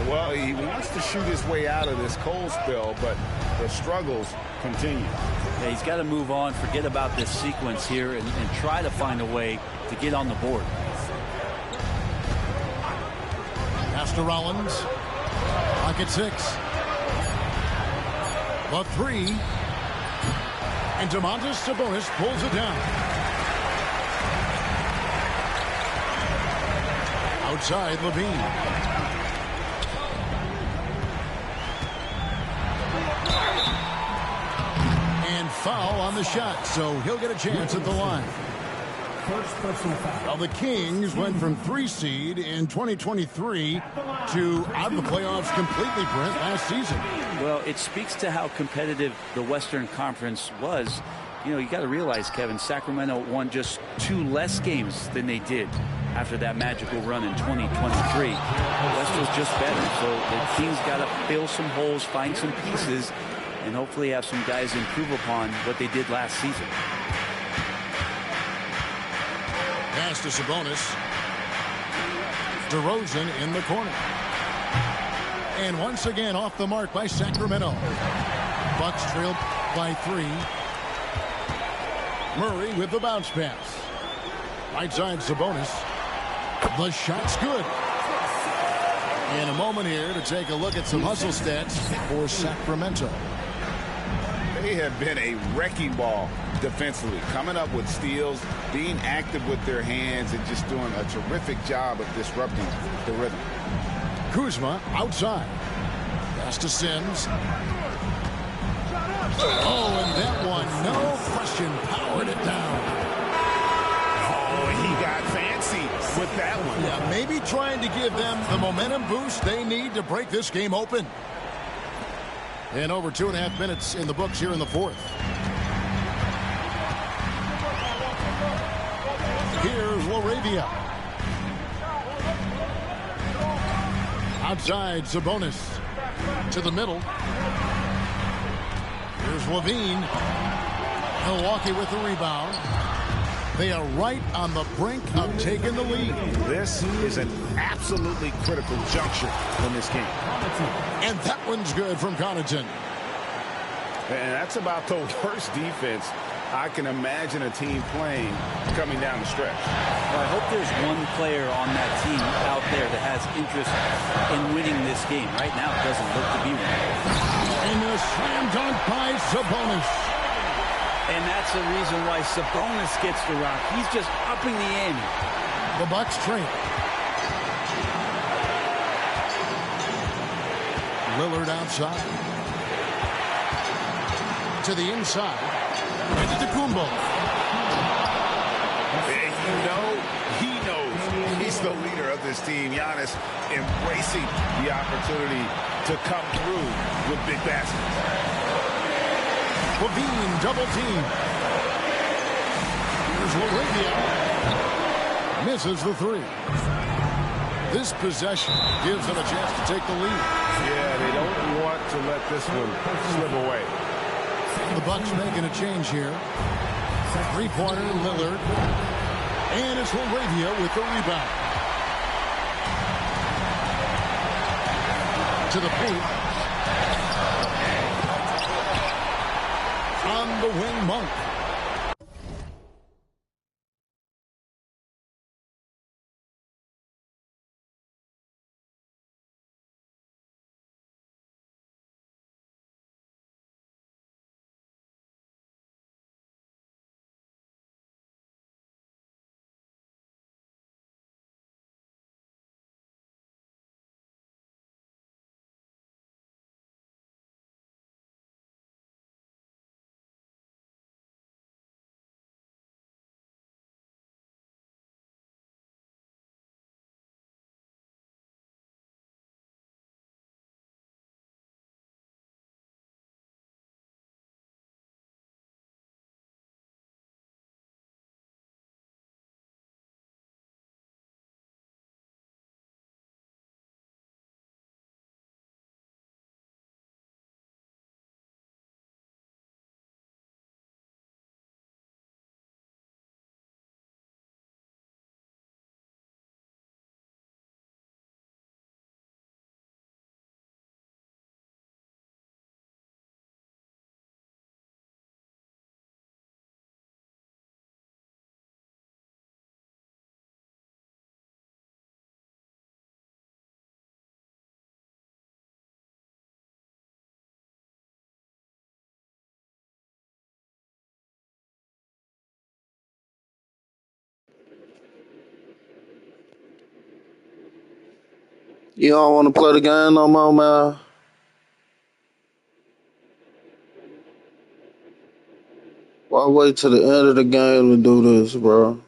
Well, he wants to shoot his way out of this cold spell, but the struggles continue. Yeah, he's got to move on, forget about this sequence here, and try to find a way to get on the board. Pass to Rollins. Pocket 6. The 3. And Domantas Sabonis pulls it down. Outside, Levine. And foul on the shot, so he'll get a chance at the line. First personal foul. Well, the Kings went from 3 seed in 2023 to out of the playoffs completely, Brent, last season. Well, it speaks to how competitive the Western Conference was. You know, you got to realize, Kevin, Sacramento won just 2 less games than they did after that magical run in 2023. West was just better, so the team's got to fill some holes, find some pieces, and hopefully have some guys improve upon what they did last season. Pass to Sabonis. DeRozan in the corner. And once again off the mark by Sacramento. Bucks trail by 3. Murray with the bounce pass. Right side Sabonis. The shot's good. In a moment here to take a look at some hustle stats for Sacramento. They have been a wrecking ball defensively, coming up with steals, being active with their hands, and just doing a terrific job of disrupting the rhythm. Kuzma outside. Pass to Sims. Oh, and that one, no question, powered it down. Oh, he got fancy with that one. Yeah, maybe trying to give them the momentum boost they need to break this game open. And over 2.5 minutes in the books here in the fourth. Here's LaRavia. Outside, Sabonis. To the middle. Here's Levine. Milwaukee with the rebound. They are right on the brink of taking the lead. This is an absolutely critical juncture in this game. And that one's good from Connaughton. And that's about the worst defense I can imagine a team playing coming down the stretch. Well, I hope there's one player on that team out there that has interest in winning this game. Right now, it doesn't look to be one. And a slam dunk by Sabonis. And that's the reason why Sabonis gets the rock. He's just upping the ante. The Bucks train. Lillard outside. To the inside. Antetokounmpo. You know, he knows he's the leader of this team. Giannis embracing the opportunity to come through with big baskets. Levine double team. Here's LaRavia. Misses the 3. This possession gives them a chance to take the lead. Yeah, they don't want to let this one slip away. The Bucks making a change here. 3-pointer Lillard. And it's LaRavia with the rebound. To the paint. On the wing, Monk. You don't want to play the game no more, man? Why wait till the end of the game to do this, bro?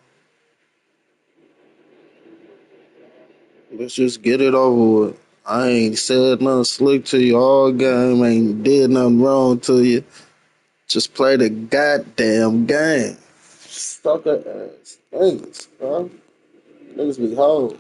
Let's just get it over with. I ain't said nothing slick to you all game. Ain't did nothing wrong to you. Just play the goddamn game. Sucker ass niggas, bro. Niggas be hoes.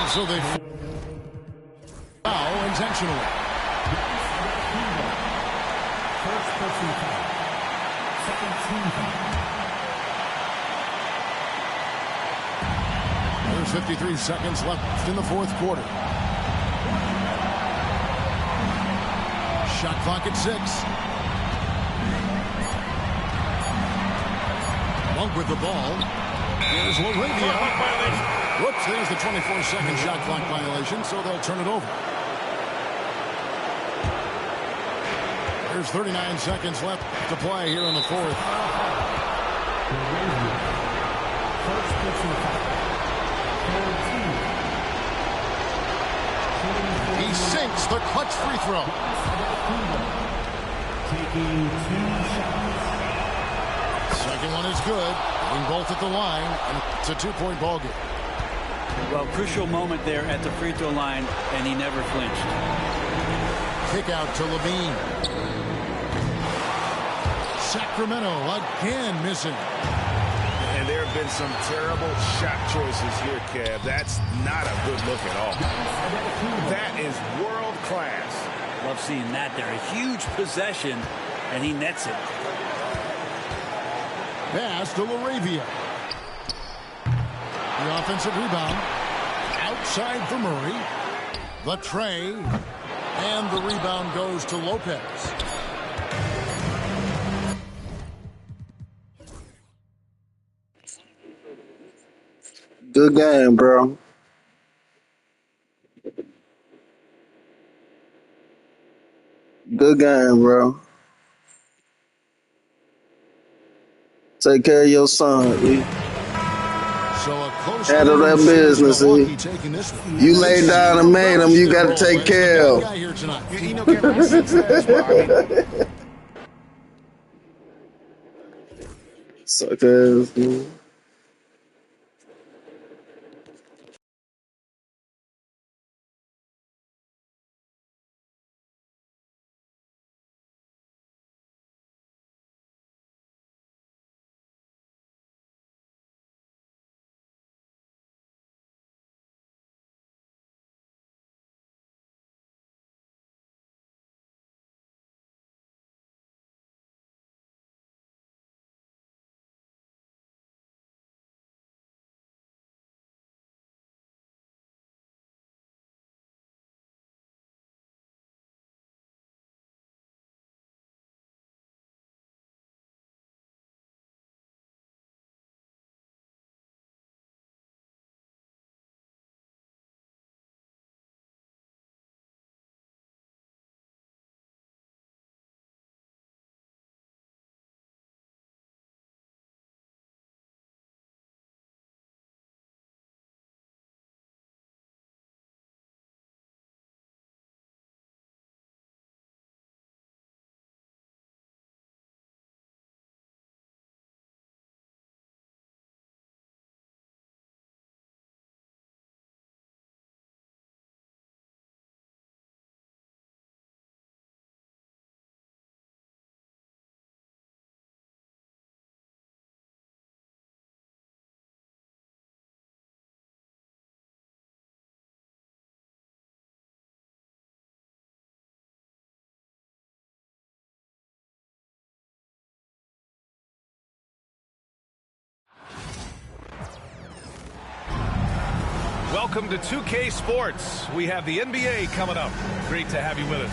So they foul intentionally. First person foul. Second team foul. There's 53 seconds left in the fourth quarter. Shot clock at 6. Monk with the ball. Here's LaRavia. Whoops, there's the 24-second shot clock violation, so they'll turn it over. There's 39 seconds left to play here in the fourth. First person foul. He sinks the clutch free throw. Taking 2 shots. Second one is good. Being both at the line, and it's a 2-point ball game. Well, crucial moment there at the free throw line, and he never flinched. Kick out to Levine. Sacramento again missing. And there have been some terrible shot choices here, Kev. That's not a good look at all. That is world class. Love seeing that there. A huge possession, and he nets it. Pass to LaRavia. The offensive rebound. Outside for Murray. The tray. And the rebound goes to Lopez. Good game, bro. Good game, bro. Take care of your son, E. So a close handle that business, E. You laid down and made him. You got to take care of. Suck ass, dude. Welcome to 2K Sports. We have the NBA coming up. Great to have you with us.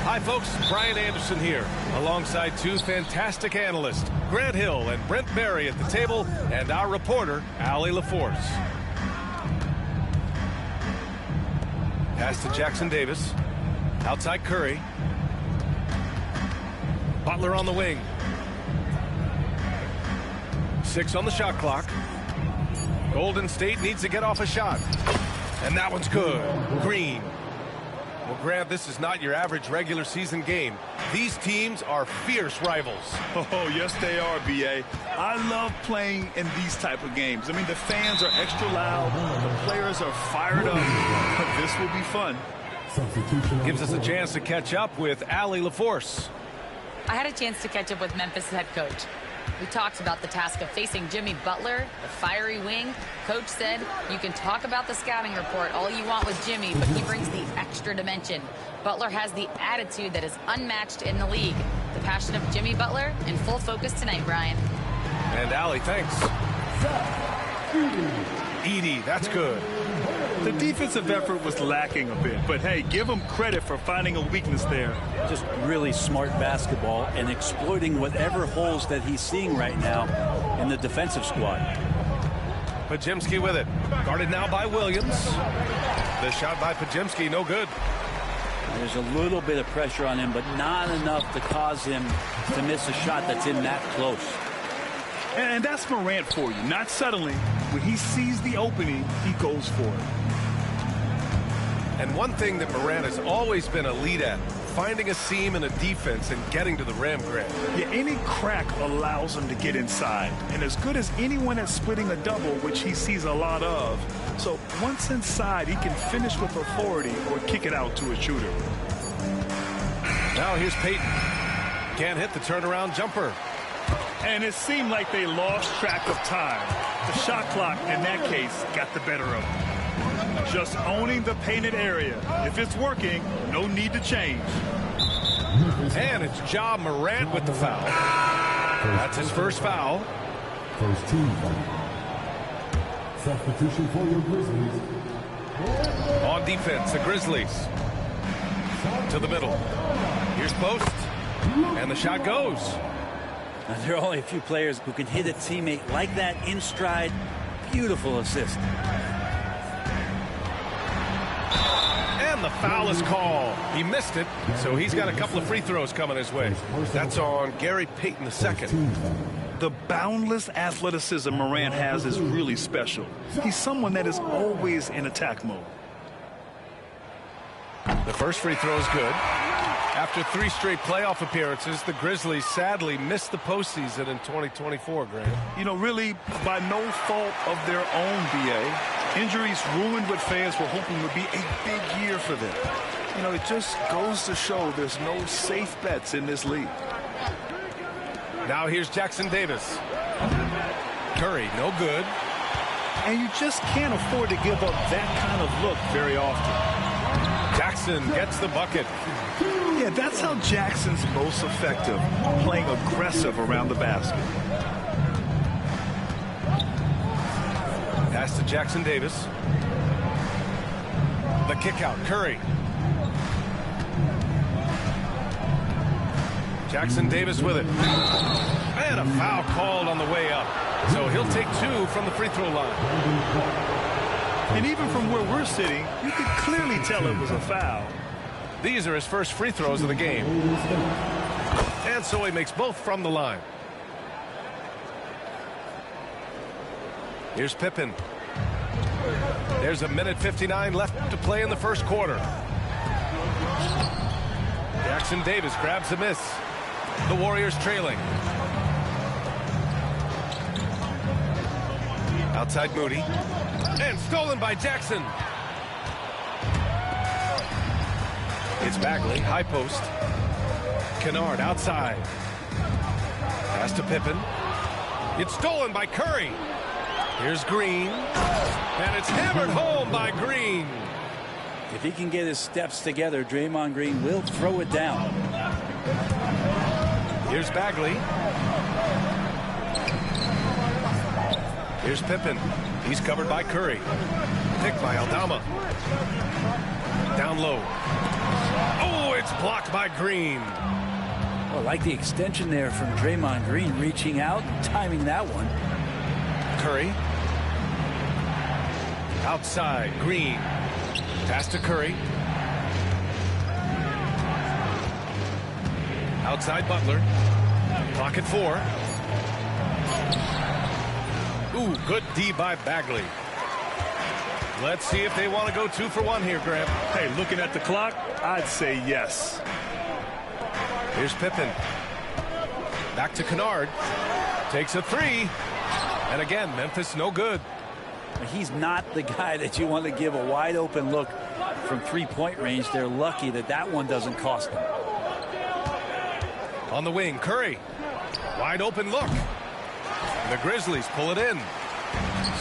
Hi, folks. Brian Anderson here, alongside two fantastic analysts, Grant Hill and Brent Barry at the table, and our reporter, Allie LaForce. Pass to Jackson Davis. Outside Curry. Butler on the wing. 6 on the shot clock. Golden State needs to get off a shot. And that one's good. Green. Well, Grant, this is not your average regular season game. These teams are fierce rivals. Oh, yes, they are, B.A. I love playing in these type of games. I mean, the fans are extra loud. The players are fired up. This will be fun. Gives us a chance to catch up with Allie LaForce. I had a chance to catch up with Memphis head coach. We talked about the task of facing Jimmy Butler, the fiery wing. Coach said, you can talk about the scouting report all you want with Jimmy, but he brings the extra dimension. Butler has the attitude that is unmatched in the league. The passion of Jimmy Butler in full focus tonight, Brian. And Allie, thanks. Edey, that's good. The defensive effort was lacking a bit, but hey, give him credit for finding a weakness there. Just really smart basketball and exploiting whatever holes that he's seeing right now in the defensive squad. Podziemski with it. Guarded now by Williams. The shot by Podziemski, no good. There's a little bit of pressure on him, but not enough to cause him to miss a shot that's in that close. And that's Morant for you. Not settling. When he sees the opening, he goes for it. And one thing that Morant has always been elite at, finding a seam in a defense and getting to the rim, Grant. Yeah, any crack allows him to get inside. And as good as anyone at splitting a double, which he sees a lot of. So once inside, he can finish with authority or kick it out to a shooter. Now here's Payton. Can't hit the turnaround jumper. And it seemed like they lost track of time. The shot clock, in that case, got the better of them. Just owning the painted area. If it's working, no need to change. And it's Ja Morant with the foul. That's his first foul. First team foul. Substitution for your Grizzlies. On defense, the Grizzlies. To the middle. Here's post. And the shot goes. Now, there are only a few players who can hit a teammate like that in stride. Beautiful assist. And the foul is called. He missed it, so he's got a couple of free throws coming his way. That's on Gary Payton II. The boundless athleticism Morant has is really special. He's someone that is always in attack mode. The first free throw is good. After 3 straight playoff appearances, the Grizzlies sadly missed the postseason in 2024, Grant. You know, really by no fault of their own, B.A. Injuries ruined what fans were hoping would be a big year for them. You know, it just goes to show there's no safe bets in this league. Now here's Jackson Davis. Curry, no good. And you just can't afford to give up that kind of look very often. Jackson gets the bucket. Yeah, that's how Jackson's most effective, playing aggressive around the basket. Pass to Jackson Davis. The kick out, Curry. Jackson Davis with it. And a foul called on the way up. So he'll take 2 from the free throw line. And even from where we're sitting, you could clearly tell it was a foul. These are his first free throws of the game. And so he makes both from the line. Here's Pippen. There's a minute 59 left to play in the first quarter. Jackson Davis grabs the miss. The Warriors trailing. Outside Moody. And stolen by Jackson. It's Bagley, high post. Kennard outside. Pass to Pippen. It's stolen by Curry. Here's Green. And it's hammered home by Green. If he can get his steps together, Draymond Green will throw it down. Here's Bagley. Here's Pippen. He's covered by Curry. Picked by Aldama. Down low. Oh, it's blocked by Green. Oh, I like the extension there from Draymond Green, reaching out, timing that one. Curry. Outside, Green. Pass to Curry. Outside Butler. Clock at 4. Ooh, good D by Bagley. Let's see if they want to go 2 for 1 here, Graham. Hey, looking at the clock, I'd say yes. Here's Pippen. Back to Kennard. Takes a 3. And again, Memphis no good. He's not the guy that you want to give a wide open look from 3-point range. They're lucky that that one doesn't cost them. On the wing, Curry. Wide open look. The Grizzlies pull it in.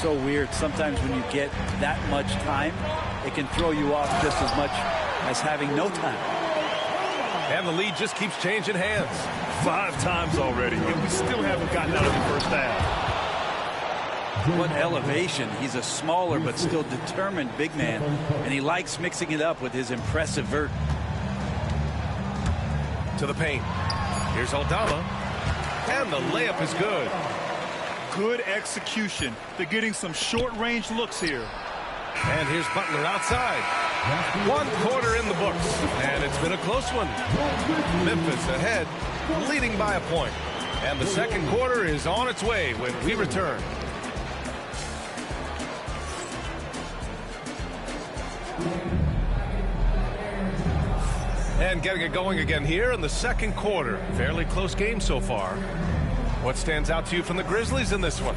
So weird. Sometimes when you get that much time, it can throw you off just as much as having no time. And the lead just keeps changing hands. 5 times already, and we still haven't gotten out of the first half. What elevation. He's a smaller but still determined big man, and he likes mixing it up with his impressive vert. To the paint. Here's Aldama. And the layup is good. Good execution. They're getting some short-range looks here. And here's Butler outside. 1 quarter in the books, and it's been a close one. Memphis ahead, leading by a point. And the second quarter is on its way when we return. And getting it going again here in the second quarter. Fairly close game so far. What stands out to you from the Grizzlies in this one?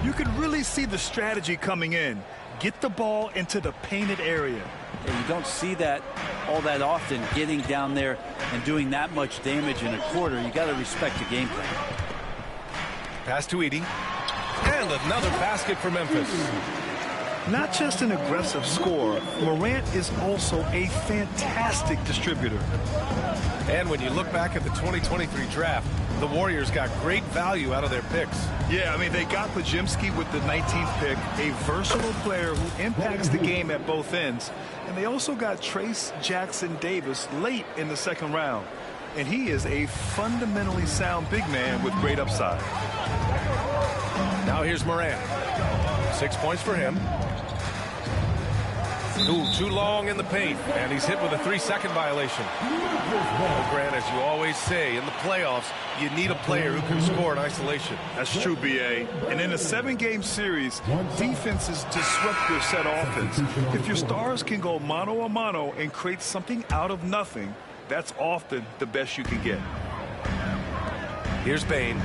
You can really see the strategy coming in. Get the ball into the painted area. And you don't see that all that often, getting down there and doing that much damage in a quarter. You got to respect the game plan. Pass to Edey. And another basket for Memphis. Not just an aggressive scorer, Morant is also a fantastic distributor. And when you look back at the 2023 draft, the Warriors got great value out of their picks. Yeah, I mean, they got Podziemski with the 19th pick, a versatile player who impacts the game at both ends. And they also got Trace Jackson Davis late in the second round. And he is a fundamentally sound big man with great upside. Now here's Morant. 6 points for him. Ooh, too long in the paint, and he's hit with a 3-second violation. Well, Grant, as you always say, in the playoffs, you need a player who can score in isolation. That's true, B.A. And in a 7-game series, defenses disrupt your set offense. If your stars can go mano-a-mano and create something out of nothing, that's often the best you can get. Here's Bane.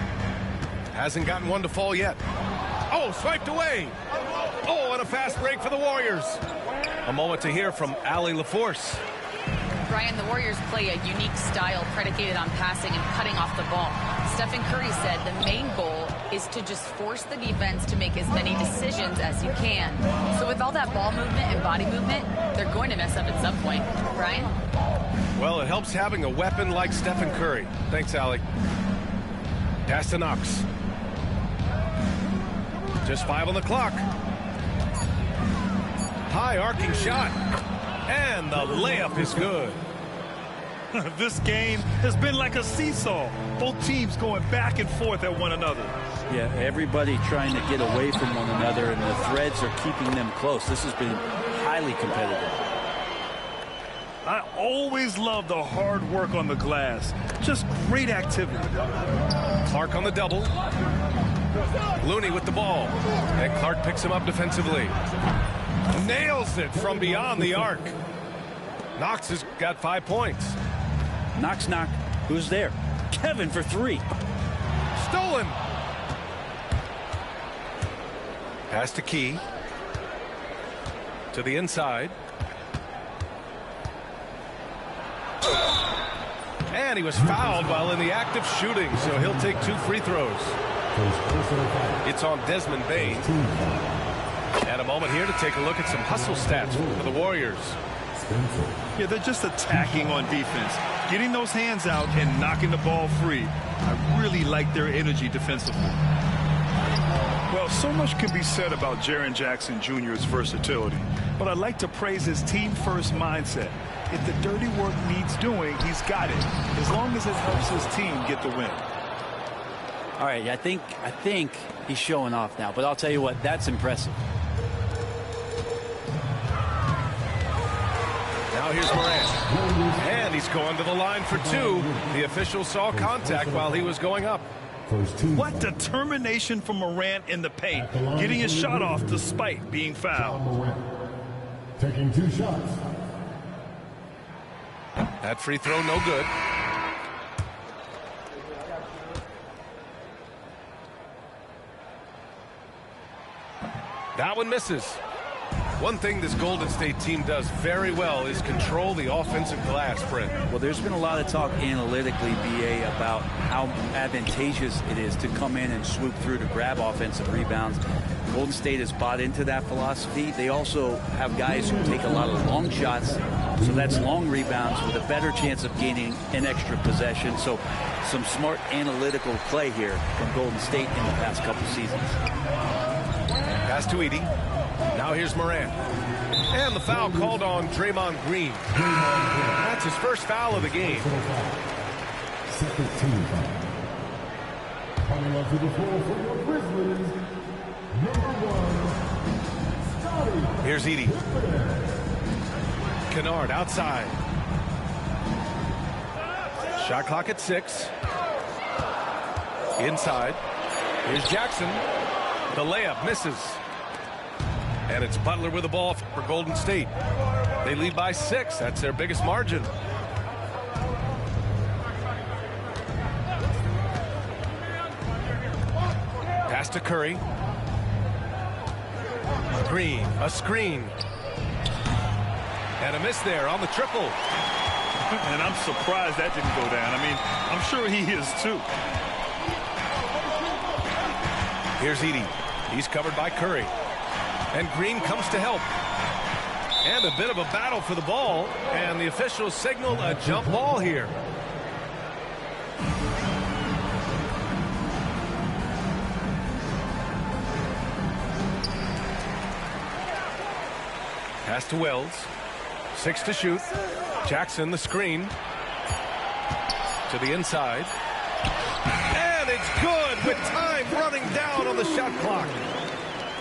Hasn't gotten one to fall yet. Oh, swiped away. Oh, and a fast break for the Warriors. A moment to hear from Allie LaForce. Brian, the Warriors play a unique style predicated on passing and cutting off the ball. Stephen Curry said the main goal is to just force the defense to make as many decisions as you can. So with all that ball movement and body movement, they're going to mess up at some point. Brian? Well, it helps having a weapon like Stephen Curry. Thanks, Allie. Pass to Knox. Just 5 on the clock. High arcing shot. And the layup is good. This game has been like a seesaw. Both teams going back and forth at one another. Yeah, everybody trying to get away from one another, and the threads are keeping them close. This has been highly competitive. I always love the hard work on the glass. Just great activity. Clark on the double. Looney with the ball. And Clark picks him up defensively. Nails it from beyond the arc. Knox has got 5 points. Knox. Who's there? Kevin for 3. Stolen. Pass to Key. To the inside. And he was fouled while in the act of shooting, so he'll take 2 free throws. It's on Desmond Bane. And a moment here to take a look at some hustle stats for the Warriors. Yeah, they're just attacking on defense, getting those hands out and knocking the ball free. I really like their energy defensively. Well, so much can be said about Jaren Jackson Jr.'s versatility, but I'd like to praise his team-first mindset. If the dirty work needs doing, he's got it, as long as it helps his team get the win. All right, I think he's showing off now, but I'll tell you what, that's impressive. Now Now here's Morant. And he's going to the line for two. The official saw contact while he was going up. What determination from Morant in the paint, getting his shot off despite being fouled. Taking 2 shots. That free throw no good. That one misses. One thing this Golden State team does very well is control the offensive glass, Brent. Well, there's been a lot of talk analytically, BA, about how advantageous it is to come in and swoop through to grab offensive rebounds. Golden State has bought into that philosophy. They also have guys who take a lot of long shots, so that's long rebounds with a better chance of gaining an extra possession. So some smart analytical play here from Golden State in the past couple seasons. Pass to Edey. Now here's Morant. And the foul called on Draymond Green. That's his first foul of the game. Second team foul. Coming onto the floor for your Grizzlies, number 1, Here's Edey. Kennard outside. Shot clock at 6. Inside. Here's Jackson. The layup misses. And it's Butler with the ball for Golden State. They lead by 6. That's their biggest margin. Pass to Curry. Green, a screen. And a miss there on the triple. And I'm surprised that didn't go down. I mean, I'm sure he is too. Here's Edey. He's covered by Curry. And Green comes to help. And a bit of a battle for the ball. And the officials signal a jump ball here. Pass to Wells. 6 to shoot. Jackson the screen. To the inside. And it's good with time running down on the shot clock.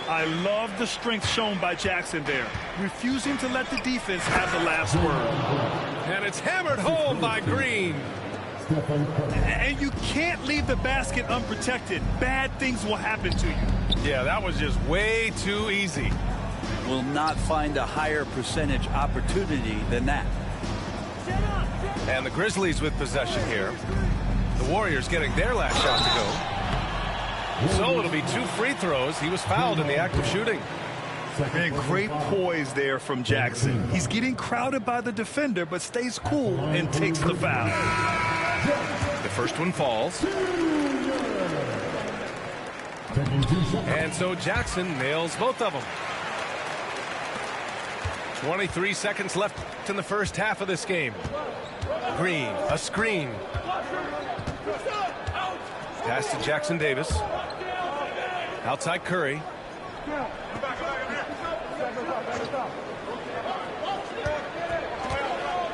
I love the strength shown by Jackson there, refusing to let the defense have the last word. And it's hammered home by Green. And you can't leave the basket unprotected. Bad things will happen to you. Yeah, that was just way too easy. Will not find a higher percentage opportunity than that. And the Grizzlies with possession here. The Warriors getting their last shot to go. So it'll be 2 free throws. He was fouled in the act of shooting. Man, great poise there from Jackson. He's getting crowded by the defender, but stays cool and takes the foul. The first one falls. And so Jackson nails both of them. 23 seconds left in the first half of this game. Green, a screen. Pass to Jackson Davis. Outside Curry.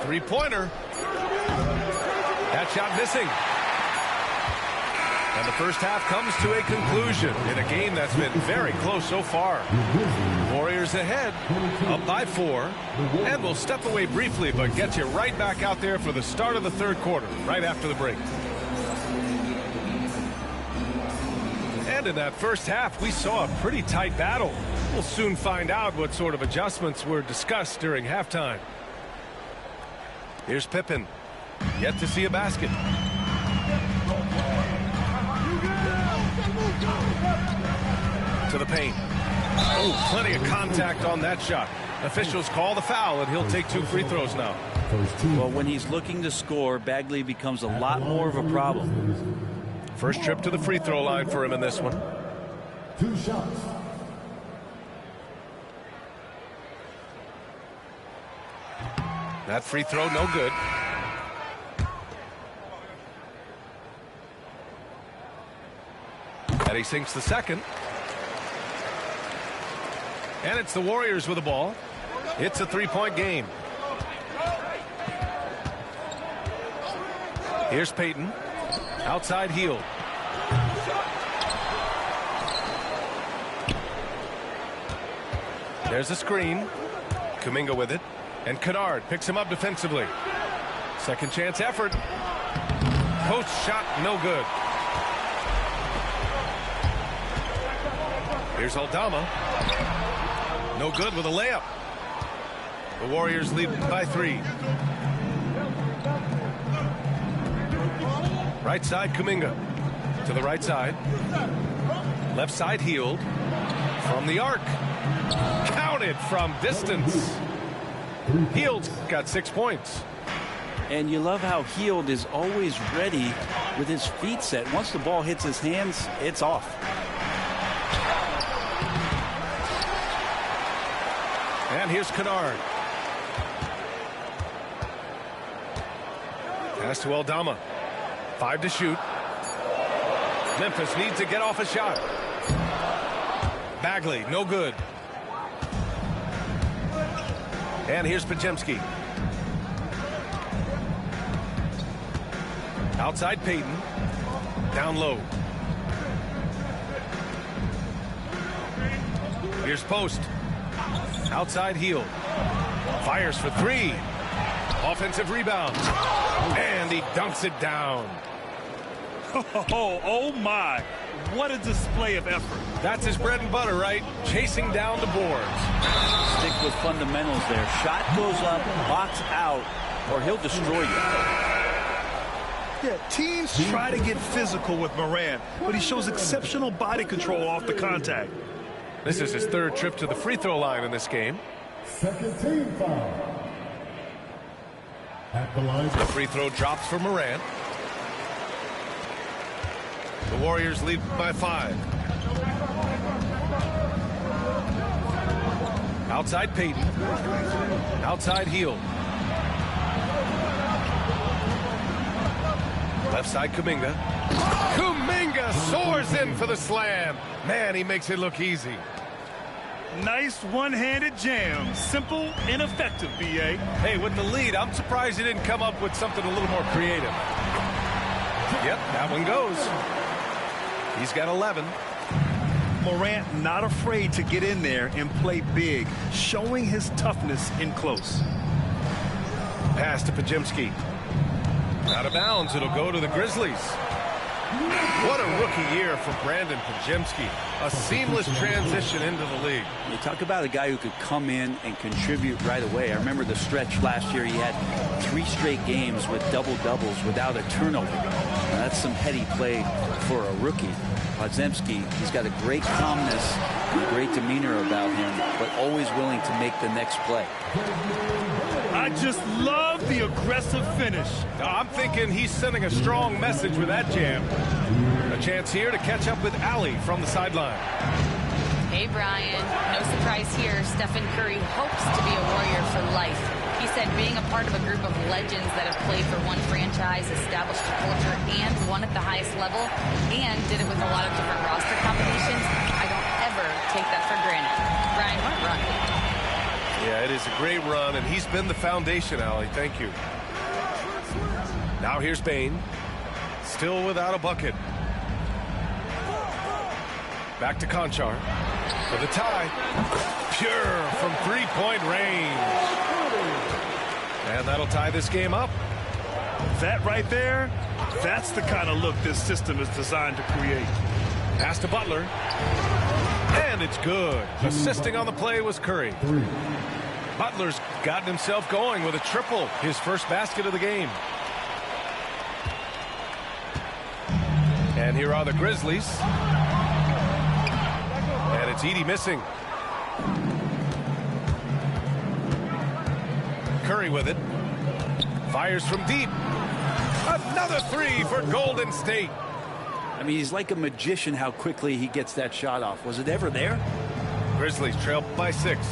Three-pointer. That shot missing. And the first half comes to a conclusion in a game that's been very close so far. Warriors ahead, up by 4. And we'll step away briefly, but get you right back out there for the start of the third quarter, right after the break. And in that first half, we saw a pretty tight battle. We'll soon find out what sort of adjustments were discussed during halftime. Here's Pippen. Yet to see a basket. To the paint. Oh, plenty of contact on that shot. Officials call the foul, and he'll take 2 free throws now. Well, when he's looking to score, Bagley becomes a lot more of a problem. First trip to the free throw line for him in this one. 2 shots. That free throw no good. And he sinks the second. And it's the Warriors with the ball. It's a 3-point game. Here's Payton. Outside heel. There's a screen. Kuminga with it. And Kennard picks him up defensively. Second chance effort. Post shot, no good. Here's Aldama. No good with a layup. The Warriors lead by 3. Right side, Kuminga. To the right side. Left side, Hield. From the arc. Counted from distance. Hield's got 6 points. And you love how Hield is always ready with his feet set. Once the ball hits his hands, it's off. And here's Kennard. Pass to Aldama. 5 to shoot. Memphis needs to get off a shot. Bagley, no good. And here's Podziemski. Outside Payton. Down low. Here's Post. Outside Hield. Fires for 3. Offensive rebound. And he dunks it down. Oh my. What a display of effort. That's his bread and butter, right? Chasing down the boards. Stick with fundamentals there. Shot goes up, box out, or he'll destroy you. Yeah, teams try to get physical with Morant, but he shows exceptional body control off the contact. This is his 3rd trip to the free throw line in this game. Second team foul. At the line. The free throw drops for Morant. The Warriors lead by 5. Outside Payton. Outside Hield. Left side Kuminga. Kuminga soars in for the slam. Man, he makes it look easy. Nice one-handed jam. Simple and effective, B.A. Hey, with the lead, I'm surprised he didn't come up with something a little more creative. Yep, that one goes. He's got 11. Morant not afraid to get in there and play big, showing his toughness in close. Pass to Podziemski. Out of bounds, it'll go to the Grizzlies. What a rookie year for Brandon Podziemski. A seamless transition into the league. You talk about a guy who could come in and contribute right away. I remember the stretch last year. He had 3 straight games with double-doubles without a turnover. Now, that's some heady play for a rookie. Podziemski, he's got a great calmness, a great demeanor about him, but always willing to make the next play. I just love the aggressive finish. I'm thinking he's sending a strong message with that jam. A chance here to catch up with Allie from the sideline. Hey, Brian. No surprise here. Stephen Curry hopes to be a Warrior for life. He said being a part of a group of legends that have played for one franchise, established a culture, and won at the highest level, and did it with a lot of different roster combinations, I don't ever take that for granted. Brian, what a run. Yeah, it is a great run, and he's been the foundation, Allie. Thank you. Now here's Bane. Still without a bucket. Back to Conchar. For the tie. Pure from 3-point range. And that'll tie this game up. That right there, that's the kind of look this system is designed to create. Pass to Butler. And it's good. Assisting on the play was Curry. Butler's gotten himself going with a triple. His first basket of the game. And here are the Grizzlies. And it's Edey missing. Curry with it. Fires from deep. Another 3 for Golden State. I mean, he's like a magician how quickly he gets that shot off. Was it ever there? Grizzlies trail by 6.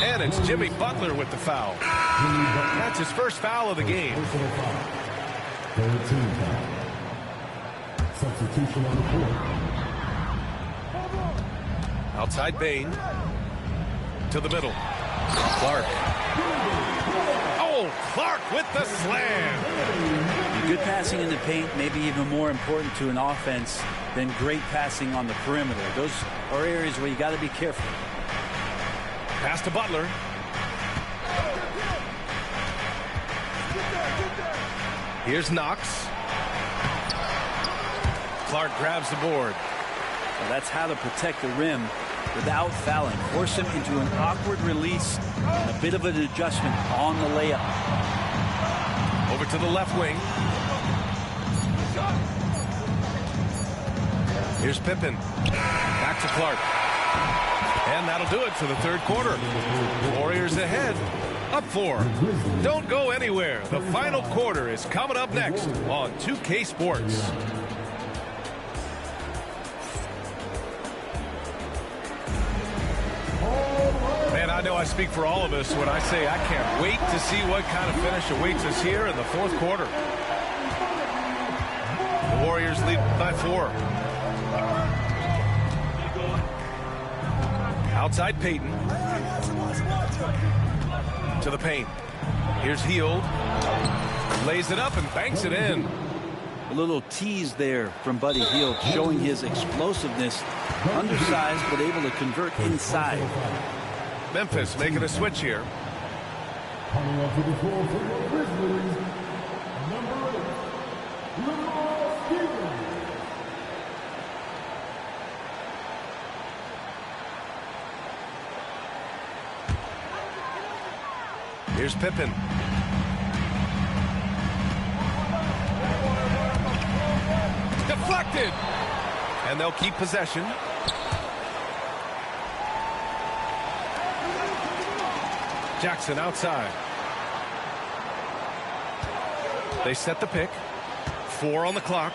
And it's Jimmy Butler with the foul. That's his first foul of the game. Third team foul. Substitution on the court. Outside Bane. To the middle. Clark. Oh, Clark with the slam. Good passing in the paint, maybe even more important to an offense than great passing on the perimeter. Those are areas where you got to be careful. Pass to Butler. Here's Knox. Clark grabs the board. Well, that's how to protect the rim without fouling. Force him into an awkward release and a bit of an adjustment on the layup. Over to the left wing. Here's Pippen. Back to Clark. And that'll do it for the third quarter. Warriors ahead. Up 4. Don't go anywhere. The final quarter is coming up next on 2K Sports. Man, I know I speak for all of us when I say I can't wait to see what kind of finish awaits us here in the fourth quarter. The Warriors lead by 4. Outside Payton. To the paint. Here's Hield. Lays it up and banks it in. A little tease there from Buddy Hield, showing his explosiveness. Undersized, but able to convert inside. Memphis making a switch here. Coming up to the floor for the Grizzlies, number 8, Lamar Stevens. Here's Pippen. Deflected. And they'll keep possession. Jackson outside. They set the pick. 4 on the clock.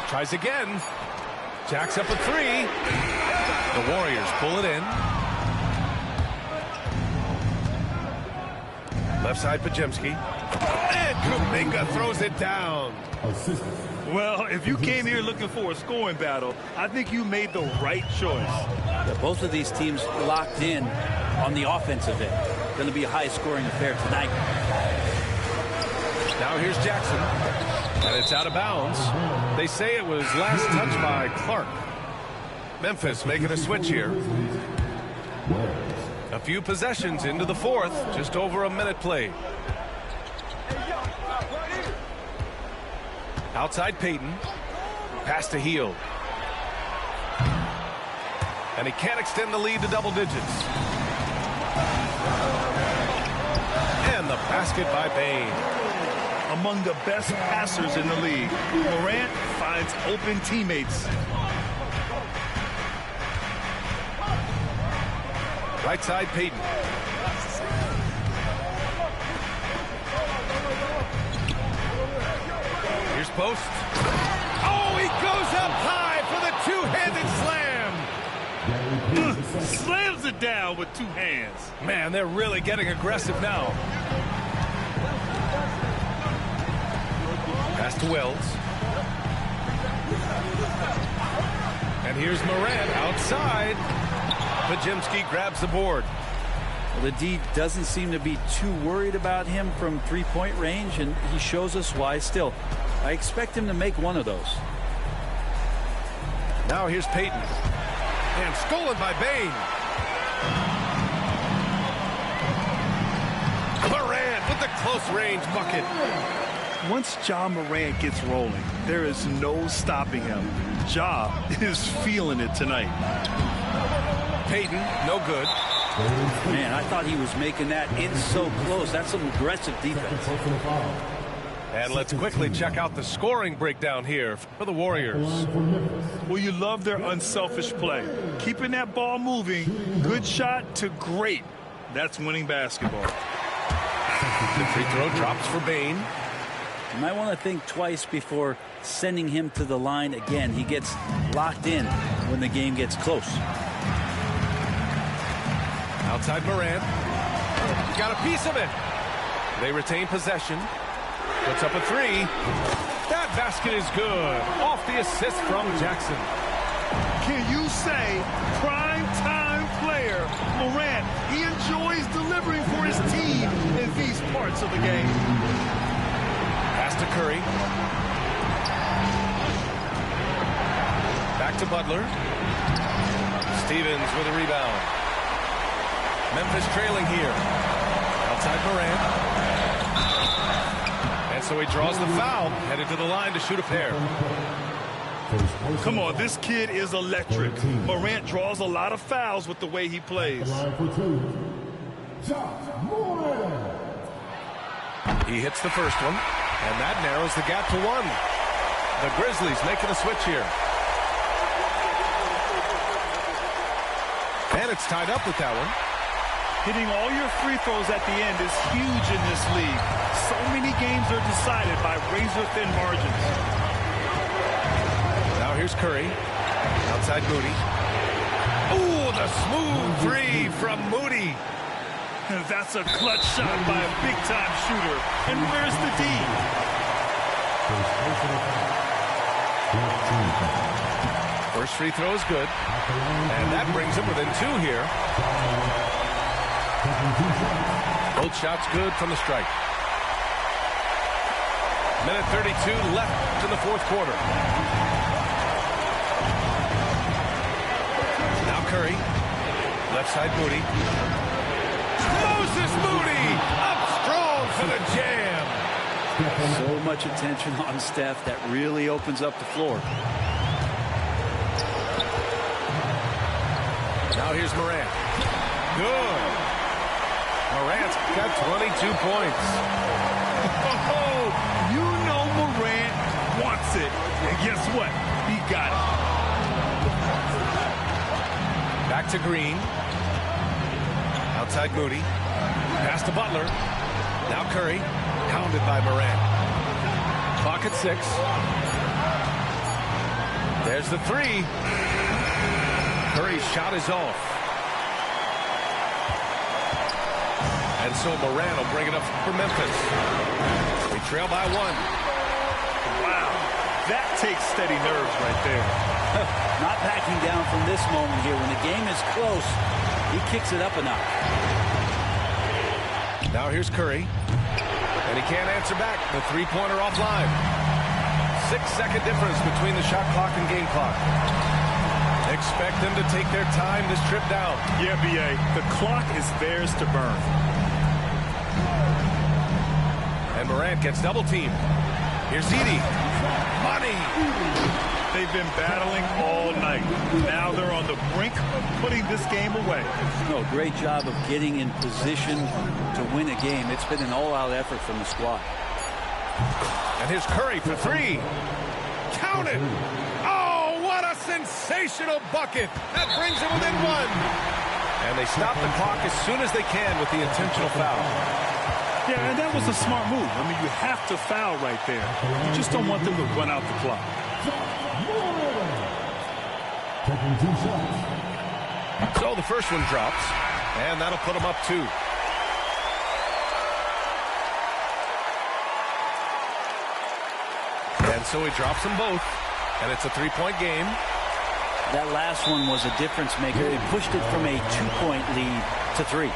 Tries again. Jacks up a 3. The Warriors pull it in. Left side, Podziemski. And Kuminga throws it down. Well, if you came here looking for a scoring battle, I think you made the right choice. Yeah, both of these teams locked in on the offensive end. Going to be a high-scoring affair tonight. Now here's Jackson. And it's out of bounds. They say it was last touched by Clark. Memphis making a switch here. A few possessions into the fourth. Just over a minute played. Outside Payton. Pass to Hield. And he can't extend the lead to double digits. And the basket by Bane. Among the best passers in the league, Morant finds open teammates. Right side, Payton. Here's Post. Oh, he goes up high for the two-handed slam. Slams it down with 2 hands. Man, they're really getting aggressive now. Pass to Wells. And here's Morant outside. Podziemski grabs the board. Well, the D doesn't seem to be too worried about him from three-point range, and he shows us why still. I expect him to make one of those. Now here's Payton. And stolen by Bane. Morant with the close-range bucket. Once Ja Morant gets rolling, there is no stopping him. Ja is feeling it tonight. Payton, no good. Man, I thought he was making that in so close. That's some aggressive defense. And let's quickly check out the scoring breakdown here for the Warriors. Well, you love their unselfish play. Keeping that ball moving, good shot to great. That's winning basketball. The free throw drops for Bane. You might want to think twice before sending him to the line again. He gets locked in when the game gets close. Outside Morant. Got a piece of it. They retain possession. Puts up a 3. That basket is good. Off the assist from Jackson. Can you say prime time player Morant? He enjoys delivering for his team in these parts of the game. Pass to Curry. Back to Butler. Stevens with a rebound. Memphis trailing here. Outside Morant. And so he draws the foul, headed to the line to shoot a pair. Come on, this kid is electric. Morant draws a lot of fouls with the way he plays. He hits the first one, and that narrows the gap to 1. The Grizzlies making a switch here. And it's tied up with that one. Hitting all your free throws at the end is huge in this league. So many games are decided by razor-thin margins. Now here's Curry. Outside Moody. Ooh, the smooth three from Moody. That's a clutch shot by a big-time shooter. And where's the D? First free throw is good. And that brings him within 2 here. Both shots good from the strike. Minute 32 left in the fourth quarter. Now Curry. Left side Moody. Moses Moody up strong for the jam. So much attention on Steph. That really opens up the floor. Now here's Morant. Good. Morant's got 22 points. Oh, you know Morant wants it. And guess what? He got it. Back to Green. Outside Moody. Pass to Butler. Now Curry. Hounded by Morant. Clock at 6. There's the 3. Curry's shot is off. And so Morant will bring it up for Memphis. They trail by 1. Wow. That takes steady nerves right there. Not backing down from this moment here. When the game is close, he kicks it up a notch. Now here's Curry. And he can't answer back. The three-pointer offline. 6-second difference between the shot clock and game clock. Expect them to take their time this trip down. Yeah, B.A. The clock is theirs to burn. And Morant gets double-teamed. Here's Edey. Money! They've been battling all night. Now they're on the brink of putting this game away. No, great job of getting in position to win a game. It's been an all-out effort from the squad. And here's Curry for 3. Count it! Oh, what a sensational bucket! That brings it within 1. And they stop the clock as soon as they can with the intentional foul. Yeah, and that was a smart move. I mean, you have to foul right there. You just don't want them to run out the clock. So the first one drops, and that'll put them up 2. And so he drops them both, and it's a 3-point game. That last one was a difference maker. It pushed it from a 2-point lead to 3.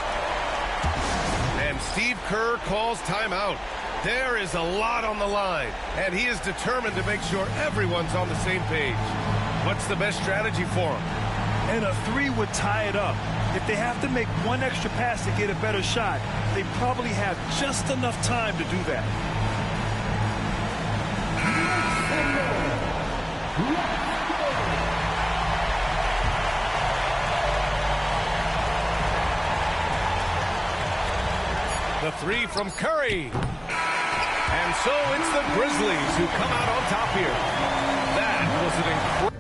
And Steve Kerr calls timeout. There is a lot on the line, and he is determined to make sure everyone's on the same page. What's the best strategy for him? And a 3 would tie it up. If they have to make one extra pass to get a better shot, they probably have just enough time to do that. The 3 from Curry. And so it's the Grizzlies who come out on top here. That was an incredible